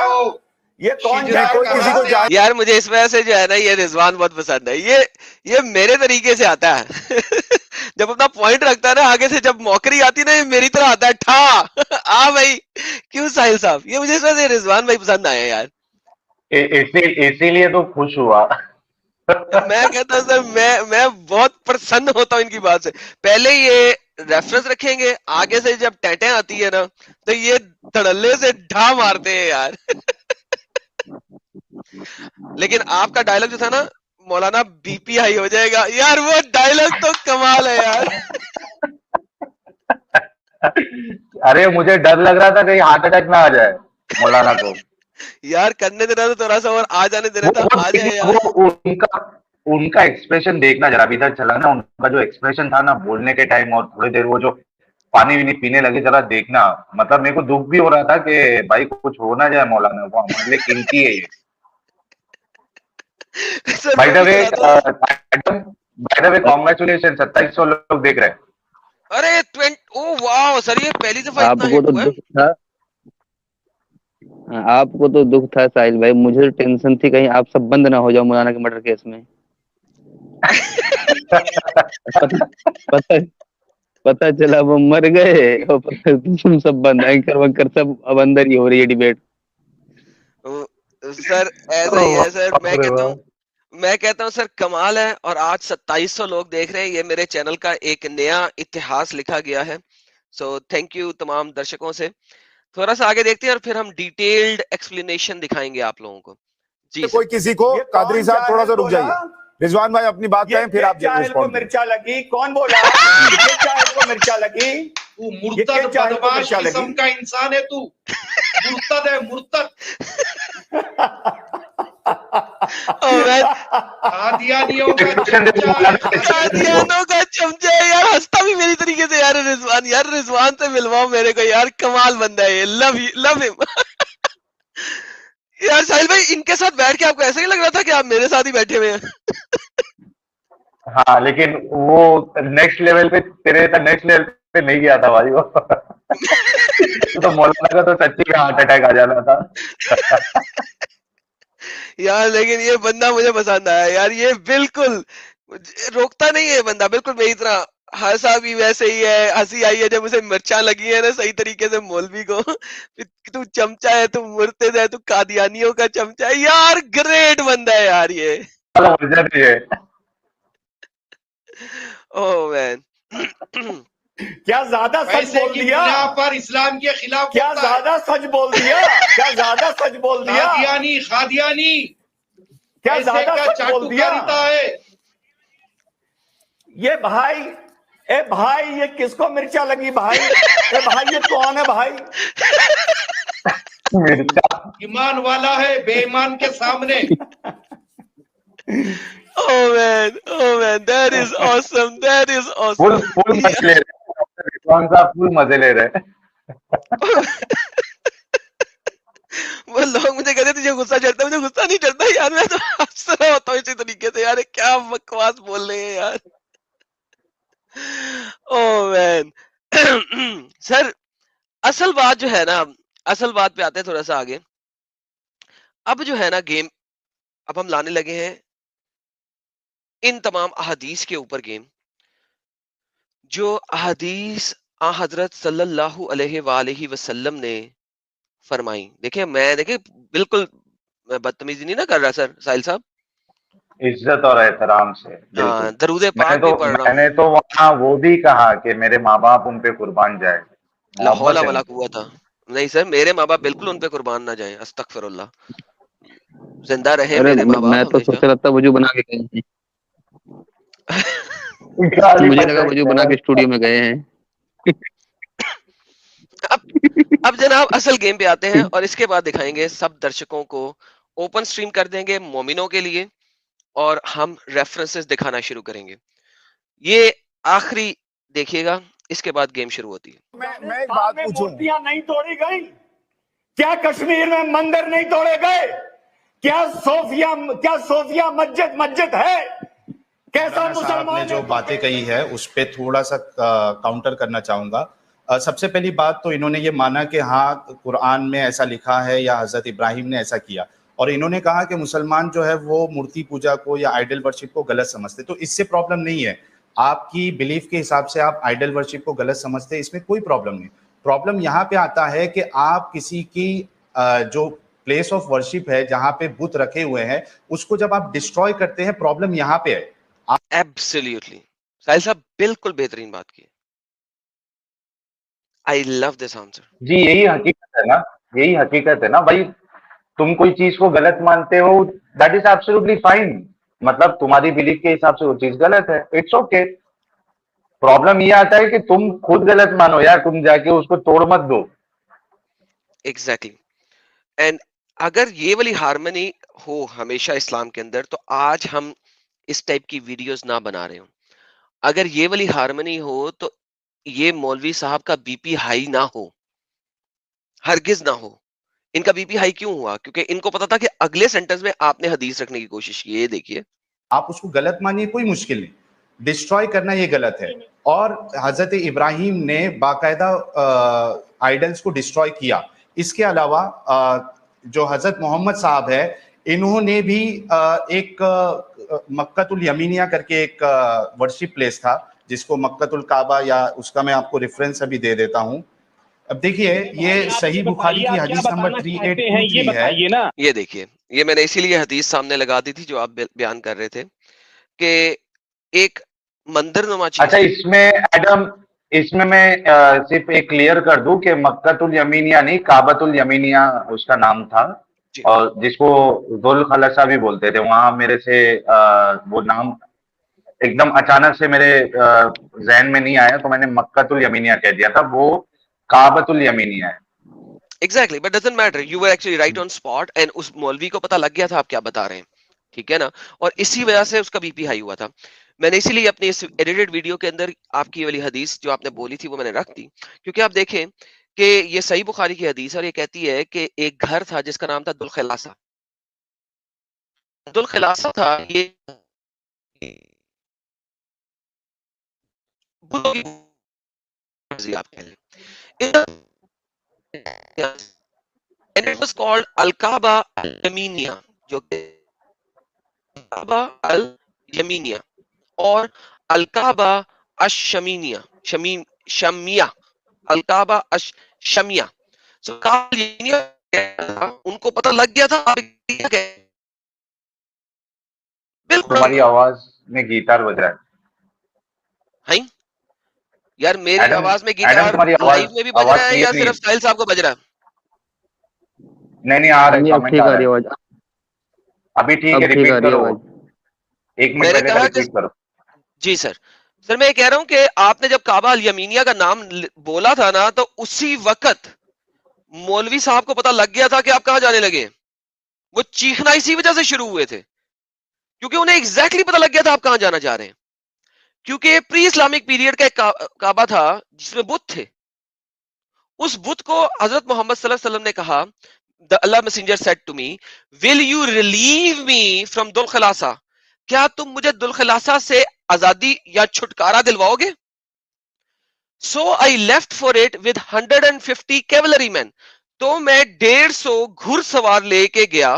ये कौन कोई किसी को यार मुझे इस वजह से जो है ना ये रिजवान बहुत पसंद है। ये मेरे तरीके से आता है जब अपना पॉइंट रखता है ना, आगे से जब मौकरी आती ना, ये मेरी तरह आता है। ठा आ भाई, क्यों साहिल साहब? ये मुझे इस वजह से रिजवान भाई पसंद आया यार। इसीलिए तो खुश हुआ। मैं कहता हूँ सर, मैं बहुत प्रसन्न होता हूँ इनकी बात से। पहले ये रेफरेंस रखेंगे, आगे से जब टेटें आती है ना तो ये धड़ल्ले से ढा मारते हैं यार। लेकिन आपका डायलॉग जो था ना, मौलाना बीपी हाई हो जाएगा, यार वो डायलॉग तो कमाल है यार। अरे मुझे डर लग रहा था कहीं हार्ट अटैक ना आ जाए मौलाना को। यार करने देना तो थोड़ा सा और आ जाने देना था, आ जाए यार। उनका एक्सप्रेशन देखना जरा, इधर चला ना, उनका जो एक्सप्रेशन था ना बोलने के टाइम, और थोड़ी देर वो जो पानी भी नहीं पीने लगे, जरा देखना। मतलब मेरे को दुख भी हो रहा था कि भाई कुछ हो ना जाए मौलाना को, हमारे लिए कीमती है ये। बाय द वे कांग्रेचुलेशन, 2700 लोग देख रहे हैं। अरे ओ वाह सर, ये पहली दफा इतना आपको तो दुख था, आपको तो दुख था साहिल भाई, मुझे तो टेंशन थी कहीं आप सब बंद ना हो जाओ मौलाना के मर्डर केस में। पता चला वो मर गए और तुम सब बंद, एंकर वंकर सब अब अंदर ही हो रही है डिबेट। सर ऐसा ही है सर। मैं कहता हूँ सर कमाल है। और आज 2700 लोग देख रहे हैं, ये मेरे चैनल का एक नया इतिहास लिखा गया है। सो थैंक यू तमाम दर्शकों से। थोड़ा सा आगे देखते हैं और फिर हम डिटेल्ड एक्सप्लेनेशन दिखाएंगे आप लोगों को। जी कोई किसी को, कादरी साहब थोड़ा सा रुक जाइए, रिजवान भाई अपनी बात कहें फिर आप को मिर्चा लगी। कौन बोला ये चाहे को मिर्चा लगी? तू मुर्तद बदमाश किस्म का इंसान है तू। मुर्तद है, मुर्तद। कादियानियों का चमचा यार, हंसता भी मेरी तरीके से यार रिजवान। यार रिजवान से मिलवाओ मेरे को यार, कमाल बंदा है ये। Love him. यार साहिल भाई, इनके साथ बैठ के आपको ऐसा ही लग रहा था कि आप मेरे साथ ही बैठे हुए हैं? हाँ, लेकिन वो नेक्स्ट लेवल पे, तेरे तक नेक्स्ट लेवल पे नहीं गया था भाई वो। तो मौलाना का तो सच्ची में हार्ट अटैक आ जाना था। यार लेकिन ये बंदा मुझे पसंद आया यार, ये बिल्कुल रोकता नहीं है बंदा, बिल्कुल मेरी तरह हाँ साहब ये वैसे ही है, हंसी आई है जब उसे मिर्चा लगी है ना सही तरीके से मौलवी को। तू चमचा है, तू मुर्तद है, तू कादियानियों का चमचा है यार। ग्रेट बंदा है यार ये। वर्जन ही है। Oh man. क्या ज्यादा सच पैसे बोल की दिया? बिना पर इस्लाम के खिलाफ क्या बोलता है। ज्यादा सच बोल दिया? क्या ज्यादा सच बोल दिया? खादियानी खादियानी क्या पैसे ज्यादा का सच बोल दिया? चाटुकारिता है। ये भाई, ए भाई ये किसको मिर्चा लगी भाई? ए भाई ये कौन है भाई? मिर्चा ईमान वाला है बेईमान के सामने। Oh man, that is awesome, that is full awesome. Full मजे ले रहे हैं रिजवान साहब, फुल मजे ले रहे हैं। वो लोग मुझे कहते तुझे गुस्सा चढ़ता है, मुझे गुस्सा नहीं चढ़ता यार, मैं तो हंस रहा होता हूँ इसी तरीके से यार। क्या बकवास बोल रहे हैं यार। Oh man. सर असल बात जो है ना, असल बात पे आते हैं थोड़ा सा आगे। अब जो है ना गेम, अब हम लाने लगे हैं इन तमाम अहादीस के ऊपर गेम, जो अहादीस आ हजरत सल्लल्लाहु अलैहि वसल्लम ने फरमाई। देखिए मैं बिल्कुल मैं बदतमीजी नहीं ना कर रहा सर साहिल साहब। इज्जत और एहतराम से बिल्कुल। हाँ, दरूद पाक भी पढ़ रहा हूँ। मैंने तो वहाँ वो भी कहा कि मेरे माँ बाप उन पे कुर्बान जाए। ला मोहब्बत हौला है वला उनसे। कुव्वता। नहीं सर, मेरे माँ बाप बिल्कुल उन पे कुर्बान ना जाए, अस्तगफिरुल्लाह। जिंदा रहे अरे मेरे माँ मैं बाप तो सोच हमेशा। रहा था वजू बना के गए हैं, गाली मुझे लगा पकड़ वजू के बना के स्टूडियो में गए हैं। अब जनाब असल गेम पे आते हैं और इसके बाद दिखाएंगे सब दर्शकों को, ओपन स्ट्रीम कर देंगे मोमिनों के लिए और हम रेफरेंसेस दिखाना शुरू करेंगे। ये आखिरी देखिएगा, इसके बाद गेम शुरू होती है। मैं एक बात पूछूं, मूर्तियां नहीं तोड़ी गई क्या? कश्मीर में मंदिर नहीं तोड़े गए क्या? सोफिया मस्जिद मस्जिद है? कैसा मौलाना साहब ने मुसलमान जो बातें कही है उस पे थोड़ा सा काउंटर करना चाहूंगा। सबसे पहली बात तो इन्होंने ये माना कि हाँ कुरान में ऐसा लिखा है या हजरत इब्राहिम ने ऐसा किया, और इन्होंने कहा कि मुसलमान जो है वो मूर्ति पूजा को या आइडल वर्शिप को गलत समझते। तो इससे प्रॉब्लम नहीं है, आपकी बिलीफ के हिसाब से आप आइडल वर्शिप को गलत समझते हैं, इसमें कोई प्रॉब्लम नहीं। प्रॉब्लम यहाँ पे आता है कि आप किसी की जो प्लेस ऑफ वर्शिप है जहाँ पे बुत रखे हुए हैं उसको जब आप डिस्ट्रॉय करते हैं, प्रॉब्लम यहाँ पे है। एब्सोल्युटली साहिल साहब बिल्कुल बेहतरीन बात की। I love this answer. जी यही हकीकत है ना, यही हकीकत है ना भाई। तुम कोई चीज को गलत मानते हो, दैट इज एब्सोल्युटली फाइन। मतलब तुम्हारी बिलीफ के हिसाब से वो चीज गलत है, इट्स ओके। प्रॉब्लम ये आता है कि तुम खुद गलत मानो यार, तुम जाके उसको तोड़ मत दो। एग्जैक्टली। एंड अगर ये वाली हार्मनी हो हमेशा इस्लाम के अंदर, तो आज हम इस टाइप की वीडियोस ना बना रहे हो। अगर ये वाली हार्मनी हो तो ये मौलवी साहब का बीपी हाई ना हो, हरगिज ना हो। इनका बीपी हाई क्यों हुआ? क्योंकि इनको पता था कि अगले सेंटेंस में आपने हदीस रखने की कोशिश की। ये देखिए, आप उसको गलत मानिए, कोई मुश्किल नहीं, डिस्ट्रॉय करना ये गलत है। और हजरत इब्राहिम ने बाकायदा आइडल्स को डिस्ट्रॉय किया। इसके अलावा जो हजरत मोहम्मद साहब है, इन्होंने भी एक मक्कतुल यमीनिया करके एक वर्शिप प्लेस था जिसको मक्कतुल काबा, या उसका मैं आपको रेफरेंस अभी दे देता हूं। अब देखिए ये सही बुखारी की हदीस नंबर 3823 है। ना ये देखिए, ये मैंने इसीलिए हदीस सामने लगा दी थी जो आप बयान कर रहे थे कि एक मंदिर नुमा चीज। अच्छा इसमें एडम, इसमें मैं सिर्फ एक क्लियर कर दूं कि मक्कतुल यमीनिया नहीं, काबतुल यमीनिया उसका नाम था, और जिसको जुल खलसा भी बोलते थे। वहां मेरे से वो नाम एकदम अचानक से मेरे जहन में नहीं आया, तो मैंने मक्कतुल यमीनिया कह दिया था, वो काबतुल यमीनिया है। Exactly, but doesn't matter, you were actually right on spot. And उस मौलवी को पता लग गया था आप क्या बता रहे हैं, ठीक है ना? और इसी वजह से उसका बीपी हाई हुआ था। मैंने इसीलिए अपनी इस एडिटेड वीडियो के अंदर आपकी वाली हदीस जो आपने बोली थी वो मैंने रख दी, क्योंकि आप देखें कि ये सही बुखारी की हदीस है और ये कहती है कि एक घर था जिसका नाम था दुलखलासा। दुलखलासा था ये आप कह लें, and it was called Al-Kaaba Al-Yaminiya, जो काबा अल यमीनिया और अल-काबा अशमीनिया शमिया अलकाबा अशमिया। उनको पता लग गया था बिल्कुल। तुम्हारी आवाज में गिटार बज रहा है यार, मेरी एडम, आवाज में एडम गिटार तुम्हारी लाइव में भी बज आवाज रहा है क्लियर या नहीं सिर्फ साहिल साहब को बज रहा है? नहीं, आ रहा है, नहीं, अब कमेंट ठीक आ आ रहा रही है। आवाज। अभी ठीक अब है, ठीक आ रिपीट रही करो। आवाज। 1 मिनट मैंने पहले का कहा कि रिपीट करो। जी सर मैं ये कह रहा हूं कि आपने जब काबा अल यमीनिया का नाम बोला था ना, तो उसी वक्त मौलवी साहब को पता लग गया था कि आप कहां जाने लगे। वो चीखना इसी वजह से शुरू हुए थे, क्योंकि उन्हें एग्जैक्टली पता लग गया था आप कहां जाना चाह रहे हैं। क्योंकि प्री इस्लामिक पीरियड का एक काबा था जिसमें बुत थे। उस बुत को हजरत मोहम्मद सल्लल्लाहु अलैहि वसल्लम ने कहा, the Allah messenger said to me, will you relieve me from Dhul Khalasa? क्या तुम मुझे दुल खलासा से आजादी या छुटकारा दिलवाओगे? So I left for it with 150 cavalry man. तो मैं 150 घुड़सवार लेके गया।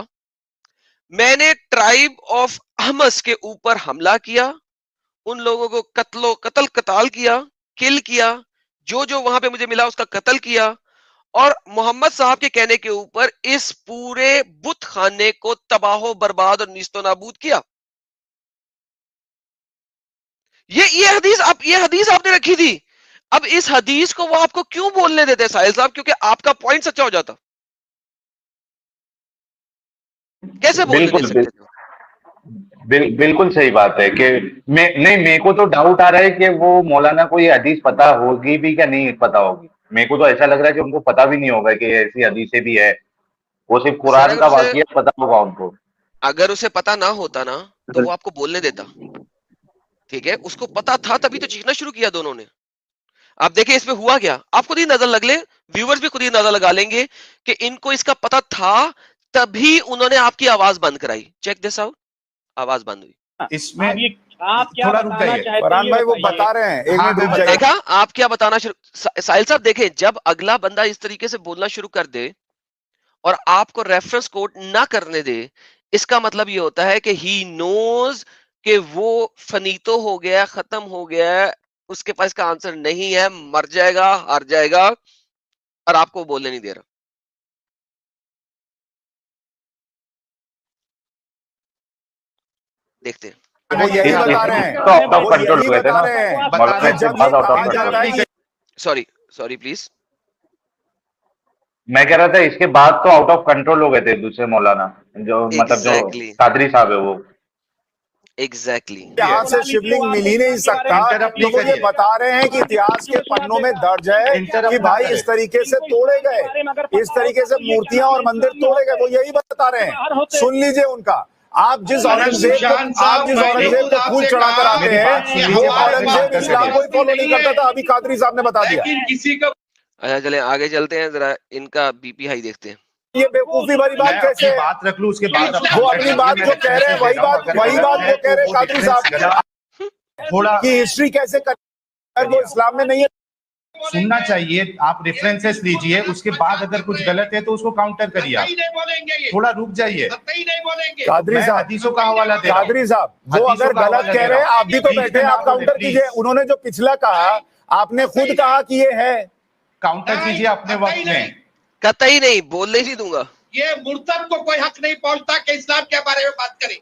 मैंने ट्राइब ऑफ अहमस के ऊपर हमला किया, उन लोगों को कत्ल किया, किल किया, जो जो वहां पे मुझे मिला उसका कत्ल किया, और मोहम्मद साहब के कहने के ऊपर इस पूरे बुत खाने को तबाह बर्बाद और नीस्तो नाबूद किया। ये हदीस आपने रखी थी। अब इस हदीस को वो आपको क्यों बोलने देते साहिल साहब? क्योंकि आपका पॉइंट सच्चा हो जाता। कैसे बोलने दे सकते थे? बिल्कुल सही बात है कि मेरे को तो डाउट आ रहा है कि वो मौलाना को ये हदीस पता होगी भी क्या नहीं पता होगी। मेरे को तो ऐसा लग रहा है कि उनको पता भी नहीं होगा कि ऐसी हदीसें भी है। वो सिर्फ सर कुरान अगर का उसे वाक़िया पता होगा उनको। अगर उसे पता ना होता ना, तो वो आपको बोलने देता। ठीक है, उसको पता था तभी तो चीखना शुरू किया दोनों ने। आप देखिए इसमें हुआ क्या, आप खुद ही नजर लग ले, व्यूअर्स भी खुद ही नजर लगा लेंगे कि इनको इसका पता था, तभी उन्होंने आपकी आवाज बंद कराई। चेक दिस आउट, आवाज बंद हुई। इसमें आप क्या थोड़ा रुक बताना जाइए। चाहते हैं फरहान ये भाई वो बताइए। बता रहे हैं, एक हाँ, मिनट मैं रुक जाइए। देखा आप क्या बताना शुरू। साहिल साहब देखें, जब अगला बंदा इस तरीके से बोलना शुरू कर दे और आपको रेफरेंस कोट ना करने दे, इसका मतलब ये होता है कि ही नोज कि वो फनीतो हो गया, खत्म हो गया, उसके पास का आंसर नहीं है, मर जाएगा, हार जाएगा, और आपको बोलने नहीं दे रहा। देखते हैं। वो यही बता रहे हैं, तो आउट ऑफ वो कंट्रोल यही हुए थे बता ना रहे हैं मौलाना कि के जब बाद ये आउट ऑफ कहा जाता है कंट्रोल। कि सॉरी प्लीज। मैं कह रहा था इसके बाद तो आउट ऑफ कंट्रोल हो गए थे दूसरे मौलाना, जो मतलब जो एग्जैक्टली कादरी साहब है वो। एग्जैक्टली यहाँ से शिवलिंग मिल ही नहीं सकता। इंटरप्ट तो नहीं वो ये करिए। बता रहे हैं कि इतिहास के पन्नों में दर्ज है कि भाई इस तरीके से तोड़े गए, इस तरीके से मूर्तियां और मंदिर तोड़े गए। वो यही बता रहे हैं, सुन लीजिए उनका। आप जिस औरंगजेब को फूल चढ़ाकर आते हैं, वो औरंगजेब इस्लाम को ही फॉलो नहीं करता था। अभी कादरी साहब ने बता दिया। किसी का अच्छा चले आगे चलते हैं, जरा इनका बीपी हाई देखते हैं। ये बेवकूफी भरी बात मैं कैसे अपनी है? बात रख लूं, उसके बाद वो अपनी बात जो कह रहे हैं वही बात वो कह रहे हैं कादरी साहब थोड़ा की हिस्ट्री कैसे कर, वो इस्लाम में नहीं है। सुनना चाहिए, आप रेफरेंसेस लीजिए, उसके बाद अगर कुछ गलत है तो उसको काउंटर करिए। आप नहीं बोलेंगे, थोड़ा रुक जाइए। नहीं बोलेंगे। कादरी मैं साहब, हदीसों का हवाला दे रहा हूं। कादरी साहब वो हदीसों अगर का गलत हवाला कह दे रहे हैं, रहा हूं। आप भी तो बीच में बैठे हैं, ना आप काउंटर बोले, कीजिए। प्लीज। उन्होंने जो पिछला कहा, आपने खुद कहा कि ये है। काउंटर कीजिए अपने वक्त में। कतई नहीं, बोलने ही नहीं दूंगा। ये मुर्तद को कोई हक नहीं पहुंचता कि इस्लाम के बारे में बात करे।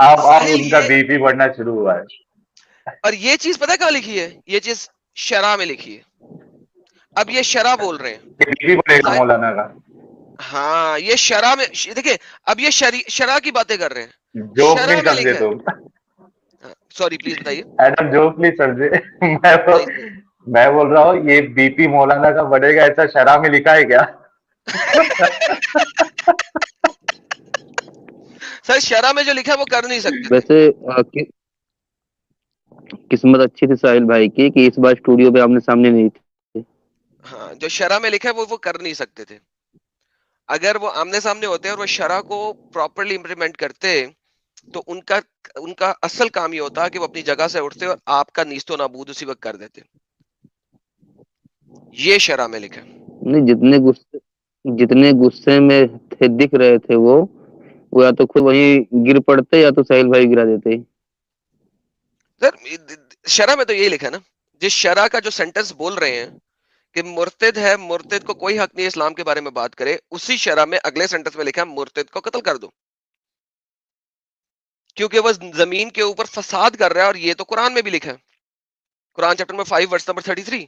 अब साहिल उनका ये बीपी बढ़ना शुरू हुआ है। और ये चीज पता है कहां लिखी है? ये चीज शरा में लिखी है। अब ये शरा बोल रहे हैं। कि बीपी बढ़ेगा मौलाना का। हाँ, ये शरा में देखिए, अब ये शरा की बातें कर रहे हैं। जोक शरा नहीं में समझे लिखा तुम। है। सॉरी प्लीज बताइए। एडम जोक नहीं समझे। नहीं, मैं बोल रहा हूँ ये बीपी मौलाना का बढ़ेगा, ऐसा शरा में लिखा है क्या? सर शरा में जो लिखा है वो कर नहीं सकते थे। वैसे किस्मत अच्छी थी साहिल भाई की कि इस बार स्टूडियो पे आमने सामने नहीं थे। हाँ, जो शरा में लिखा है वो कर नहीं सकते थे। अगर वो आमने सामने होते और वो शरा को प्रॉपरली इंप्लीमेंट करते, तो उनका उनका असल काम ये होता कि वो अपनी जगह से उठते और आपका नीस्तो नाबूद उसी वक्त कर देते। ये शरा में लिखा है। नहीं, जितने गुस्से में थे, दिख रहे थे, वो वो या तो खुद वहीं गिर पड़ते या तो साहिल भाई गिरा देते। सर शरा में तो यही लिखा है ना, जिस शरा का जो सेंटेंस बोल रहे हैं कि मुर्तिद है, मुर्तिद को कोई हक नहीं है इस्लाम के बारे में बात करे, उसी शरा में अगले सेंटेंस में लिखा है मुर्तिद को कत्ल कर दो, क्योंकि वह जमीन के ऊपर फसाद कर रहा है। और ये तो कुरान में भी लिखा है, Quran chapter number 5 verse number 33,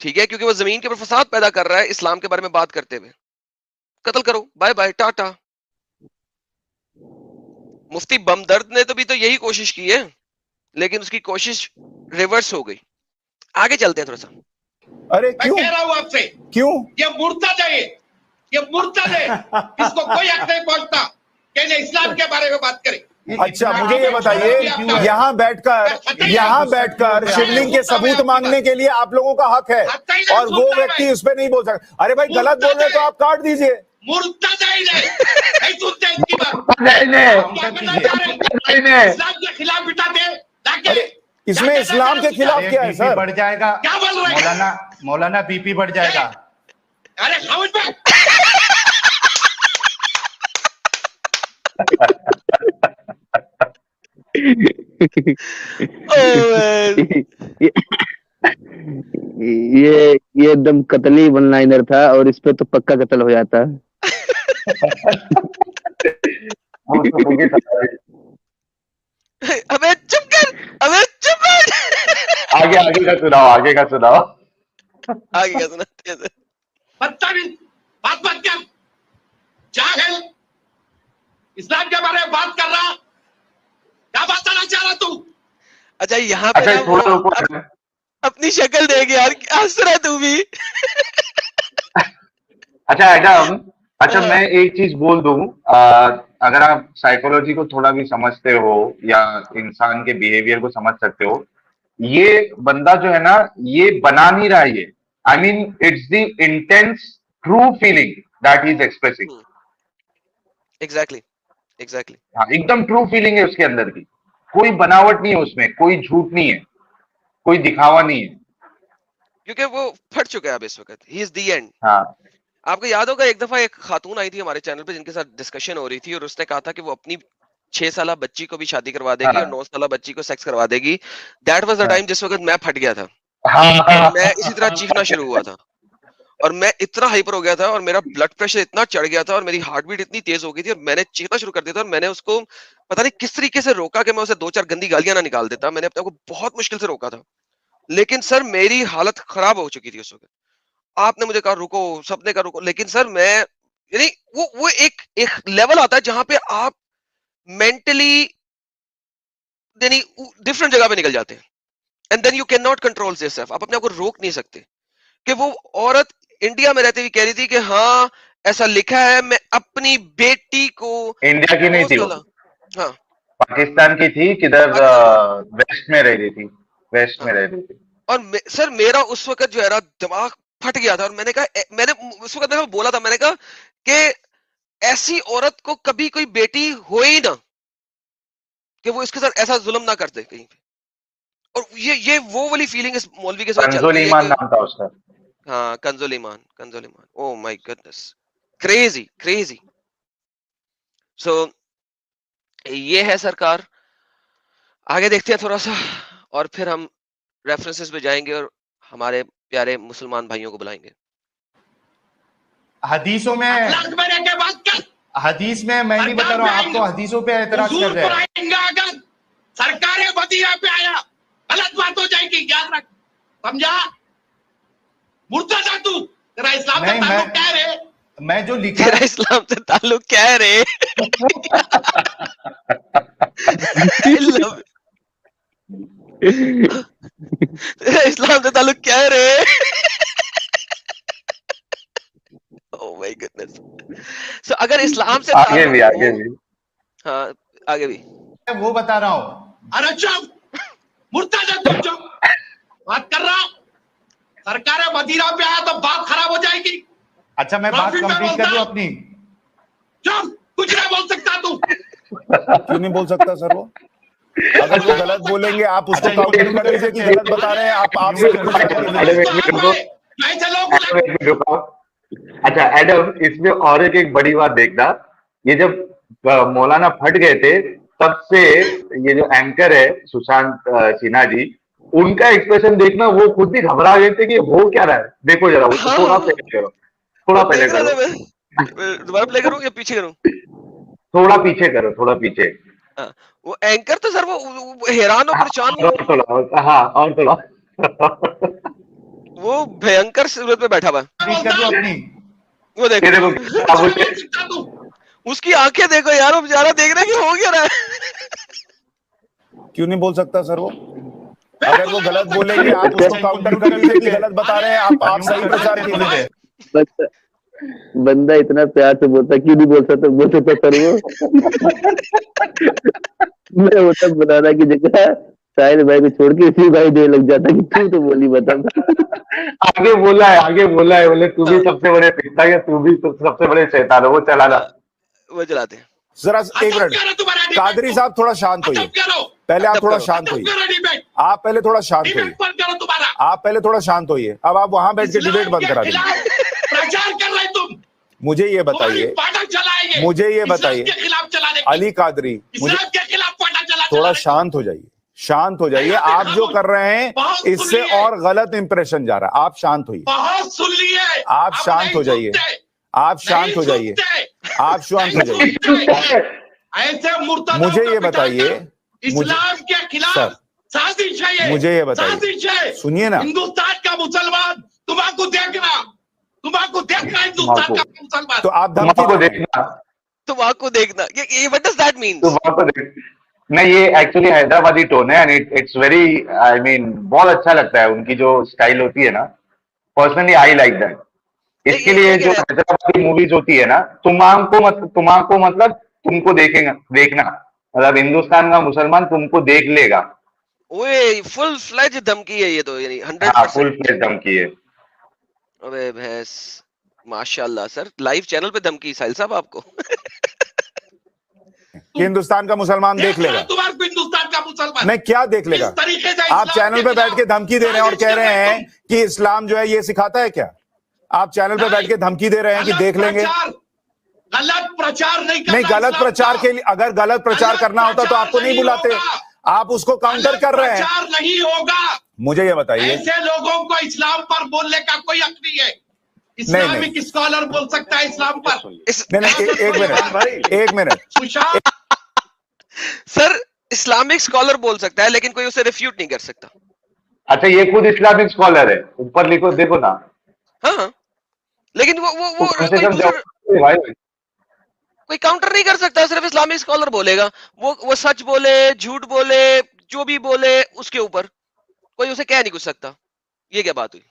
ठीक है, क्योंकि वो जमीन के ऊपर फसाद पैदा कर रहा है इस्लाम के बारे में बात करते हुए, कत्ल करो, बाय बाय टाटा। मुफ्ती बमदर्द ने तो भी तो यही कोशिश की है, लेकिन उसकी कोशिश रिवर्स हो गई। आगे चलते हैं थोड़ा सा। अरे मैं क्यों कह रहा हूं आपसे, क्यों? ये मुर्तद है, ये मुर्तद है, इसको कोई हक नहीं पहुंचता कि इन्हें इस्लाम के बारे में बात करे। अच्छा मुझे ये बताइए, यहाँ बैठकर शिवलिंग के सबूत मांगने के लिए आप लोगों का हक है और वो व्यक्ति उस पर नहीं बोल सकता। अरे भाई गलत बोल रहे तो आप काट दीजिए। मुर्तद है, नहीं सुनते इनकी बात, इस्लाम के खिलाफ बिठाते, अरे इसमें इस्लाम के खिलाफ क्या है सर? बढ़ जाएगा, क्या बोल रहे हैं मौलाना बीपी बढ़ जाएगा। अरे समझ में ये एकदम कतली वन लाइनर था और इस पे तो पक्का कत्ल हो जाता। अबे चुप कर, अबे चुप कर। आगे का सुनाओ, आगे का सुनाओ। आगे का सुनाते हैं। बदतमीज, बात कर, जाहिल, इस्लाम के बारे में बात कर रहा, क्या बताना चाह रहा तू? अच्छा यहाँ पे अच्छा, अपनी शक्ल देख यार, हंस रहा तू भी। अच्छा एडम, अच्छा मैं एक चीज बोल दूं, अगर आप साइकोलॉजी को थोड़ा भी समझते हो या इंसान के बिहेवियर को समझ सकते हो, ये बंदा जो है ना, ये बना नहीं रहा है, I mean it's the intense true feeling that he is expressing. Exactly हाँ, एकदम ट्रू फीलिंग है उसके अंदर की, कोई बनावट नहीं है उसमें, कोई झूठ नहीं है, कोई दिखावा नहीं है, क्योंकि वो फट चुका है अब इस वक्त, ही इज द एंड। हाँ। आपको याद होगा एक दफा एक खातून आई थी हमारे चैनल पे जिनके साथ डिस्कशन हो रही थी और उसने कहा था कि वो अपनी 6 साल बच्ची को भी शादी करवा देगी और 9 साल बच्ची को सेक्स करवा देगी। दैट वाज द टाइम जिस वक्त मैं फट गया था। मैं इसी तरह चीखना शुरू हुआ था और मैं इतना हाइपर हो गया था और मेरा ब्लड प्रेशर इतना चढ़ गया था और मेरी हार्ट बीट इतनी तेज हो गई थी और मैंने चीखना शुरू कर दिया था और मैंने उसको पता नहीं किस तरीके से रोका कि मैं उसे 2-4 गंदी गालियां ना निकाल देता। मैंने अपने को बहुत मुश्किल से रोका था, लेकिन सर मेरी हालत खराब हो चुकी थी उस वक्त। आपने मुझे कहा रुको, सबने कहा रुको, लेकिन सर मैं यानी वो एक लेवल आता है जहां पे आप मेंटली यानी डिफरेंट जगह पे निकल जाते हैं and then you can not control yourself. आप अपने आप को रोक नहीं सकते। कि वो औरत इंडिया में रहती हुई कह रही थी कि हाँ ऐसा लिखा है, मैं अपनी बेटी को, इंडिया की नहीं थी, हाँ पाकिस्तान की थी, किधर वेस्ट में रह रही थी, वेस्ट में रह रही थी। और सर मेरा उस वक्त जो है ना दिमाग फट गया था और मैंने कहा, मैंने उस वक्त मैंने बोला था, मैंने कहा कि ऐसी औरत को कभी कोई बेटी हो ही ना कि वो इसके साथ ऐसा जुल्म ना कर दे कहीं पे। और ये वो वाली फीलिंग इस मौलवी के साथ चल रही है। ईमान नाम था उसका। हाँ, कंजुल ईमान। Oh my goodness, crazy. So ये है सरकार। आगे देखते हैं थोड़ा सा और फिर हम रेफरेंसेस पे जाएंगे और हमारे प्यारे मुसलमान भाइयों को बुलाएंगे। हदीसों में हदीस में मैं नहीं बता रहा हूँ, आपको हदीसों पे एतराज कर रहे हैं। अगर सरकारें बदीरा पे आया गलत बात हो जाएगी, याद रख, समझा? मुर्तद है तू, तेरा इस्लाम से ताल्लुक क्या है? मैं जो लिखा, तेरा इस्लाम से ताल्लुक क्या है रे? तेरा इस्लाम से ताल्लुक क्या है रे? Oh my goodness. सो अगर इस्लाम से आगे भी हाँ आगे भी वो बता रहा हूँ। अरे चुप, मुर्तद है तू, चुप बात कर रहा। सरकारें मदीना पे आया तो बात खराब हो जाएगी। अच्छा मैं बात कंप्लीट कर दूं अपनी। चुप, कुछ नहीं बोल सकता तू। क्यों नहीं बोल सकता सर? वो अगर वो गलत बोलेंगे आप उसको काउंटर कर लीजिए कि गलत बता रहे हैं आप। अच्छा एडम, इसमें और एक बड़ी बात देखना, ये जब मौलाना फट गए थे तब से ये जो एंकर है सुशांत सिन्हा जी, उनका एक्सप्रेशन देखना, वो खुद भी घबरा गए थे कि हो क्या रहा है। देखो जरा, हाँ, थोड़ा पहले करो, थोड़ा पहले करो, दोबारा प्ले करूं या पीछे करूं? थोड़ा पीछे करो, थोड़ा पीछे। हाँ, वो एंकर तो सर वो हैरान और परेशान, और थोड़ा, हाँ और थोड़ा वो भयंकर सूरत में बैठा हुआ है। अपनी वो ये देखो, देखो उसकी आंखें देखो यार, वो बेचारा देख रहा है कि हो क्या रहा है। क्यों नहीं बोल सकता सर वो? अगर वो गलत बोलेंगे आप उसको काउंटर कर दीजिए कि गलत बता रहे हैं, आप सही प्रचार कीजिए। बंदा इतना प्यार से बोलता, क्यों नहीं बोल सकता सर वो? मैं वो तब बताना की जगह शायद भाई को छोड़ के इसी भाई दे लग जाता कि तू तो बोली बता। आगे बोला है, बोले तू भी सबसे बड़े पिता है, तू भी सबसे बड़े शैतान है, वो चला रहा, वो चलाते हैं। जरा एक मिनट, कादरी साहब थोड़ा शांत होइए, पहले आप थोड़ा शांत होइए, आप पहले थोड़ा शांत होइए, आप पहले थोड़ा शांत होइए। अब आप वहां बैठ के डिबेट बंद करा दीजिए। प्रचार कर रहे तुम, मुझे ये बताइए, अली कादरी, मुझे थोड़ा शांत हो जाइए, शांत हो जाइए। आप जो कर रहे हैं इससे और गलत इंप्रेशन जा रहा है। आप शांत होइए, बहुत सुन लिए, आप शांत हो जाइए, आप शांत हो जाइए, आप शांत हो जाइए। ऐसे मुर्तद मुझे ये बताइए, इस्लाम के खिलाफ साजिश है ये, मुझे ये बताइए, साजिश है। सुनिए ना, हिंदुस्तान का मुसलमान तुम्हारा देखना हिंदुस्तान का मुसलमान, तो आप धमकी को देखना, तुम्हारा देखना, ये व्हाट डज दैट मीन? नहीं, ये एक्चुअली हैदराबादी टोन है and it's very, I mean बहुत अच्छा लगता है, उनकी जो स्टाइल होती है ना, पर्सनली आई लाइक दैट। इसके लिए जो हैदराबादी मूवीज होती है ना, तुम्हारा मतलब तुमको देखना, मतलब हिंदुस्तान का मुसलमान तुमको देख लेगा। ओए फुल फ्लेज धमकी है ये तो, यानी 100% फुल फ्लेज धमकी है। अबे भैंस, माशाल्लाह सर, लाइव चैनल पे धमकी साहिल साहब आपको। कि हिंदुस्तान का मुसलमान देख लेगा। तुम्हारे हिंदुस्तान का मुसलमान नहीं, क्या देख लेगा? आप चैनल पे बैठ के धमकी दे रहे हैं और कह रहे हैं कि इस्लाम जो है ये सिखाता है क्या? आप चैनल पे बैठ के धमकी दे रहे हैं कि देख लेंगे। गलत प्रचार नहीं, गलत प्रचार के लिए, अगर गलत प्रचार करना होता तो आपको नहीं बुलाते, आप उसको काउंटर कर रहे हैं। प्रचार नहीं होगा। मुझे ये बताइए, ऐसे लोगों को इस्लाम पर बोलने का कोई हक नहीं है। इस्लामिक स्कॉलर बोल सकता है इस्लाम पर। नहीं, एक मिनट सर, इस्लामिक स्कॉलर बोल सकता है लेकिन कोई उसे रिफ्यूट नहीं कर सकता। अच्छा, ये खुद इस्लामिक स्कॉलर है, ऊपर लिखो, देखो ना। हाँ, लेकिन वो कोई काउंटर नहीं कर सकता, सिर्फ इस्लामिक स्कॉलर बोलेगा। वो सच बोले, झूठ बोले, जो भी बोले, उसके ऊपर कोई उसे कह नहीं कुछ सकता। ये क्या बात हुई?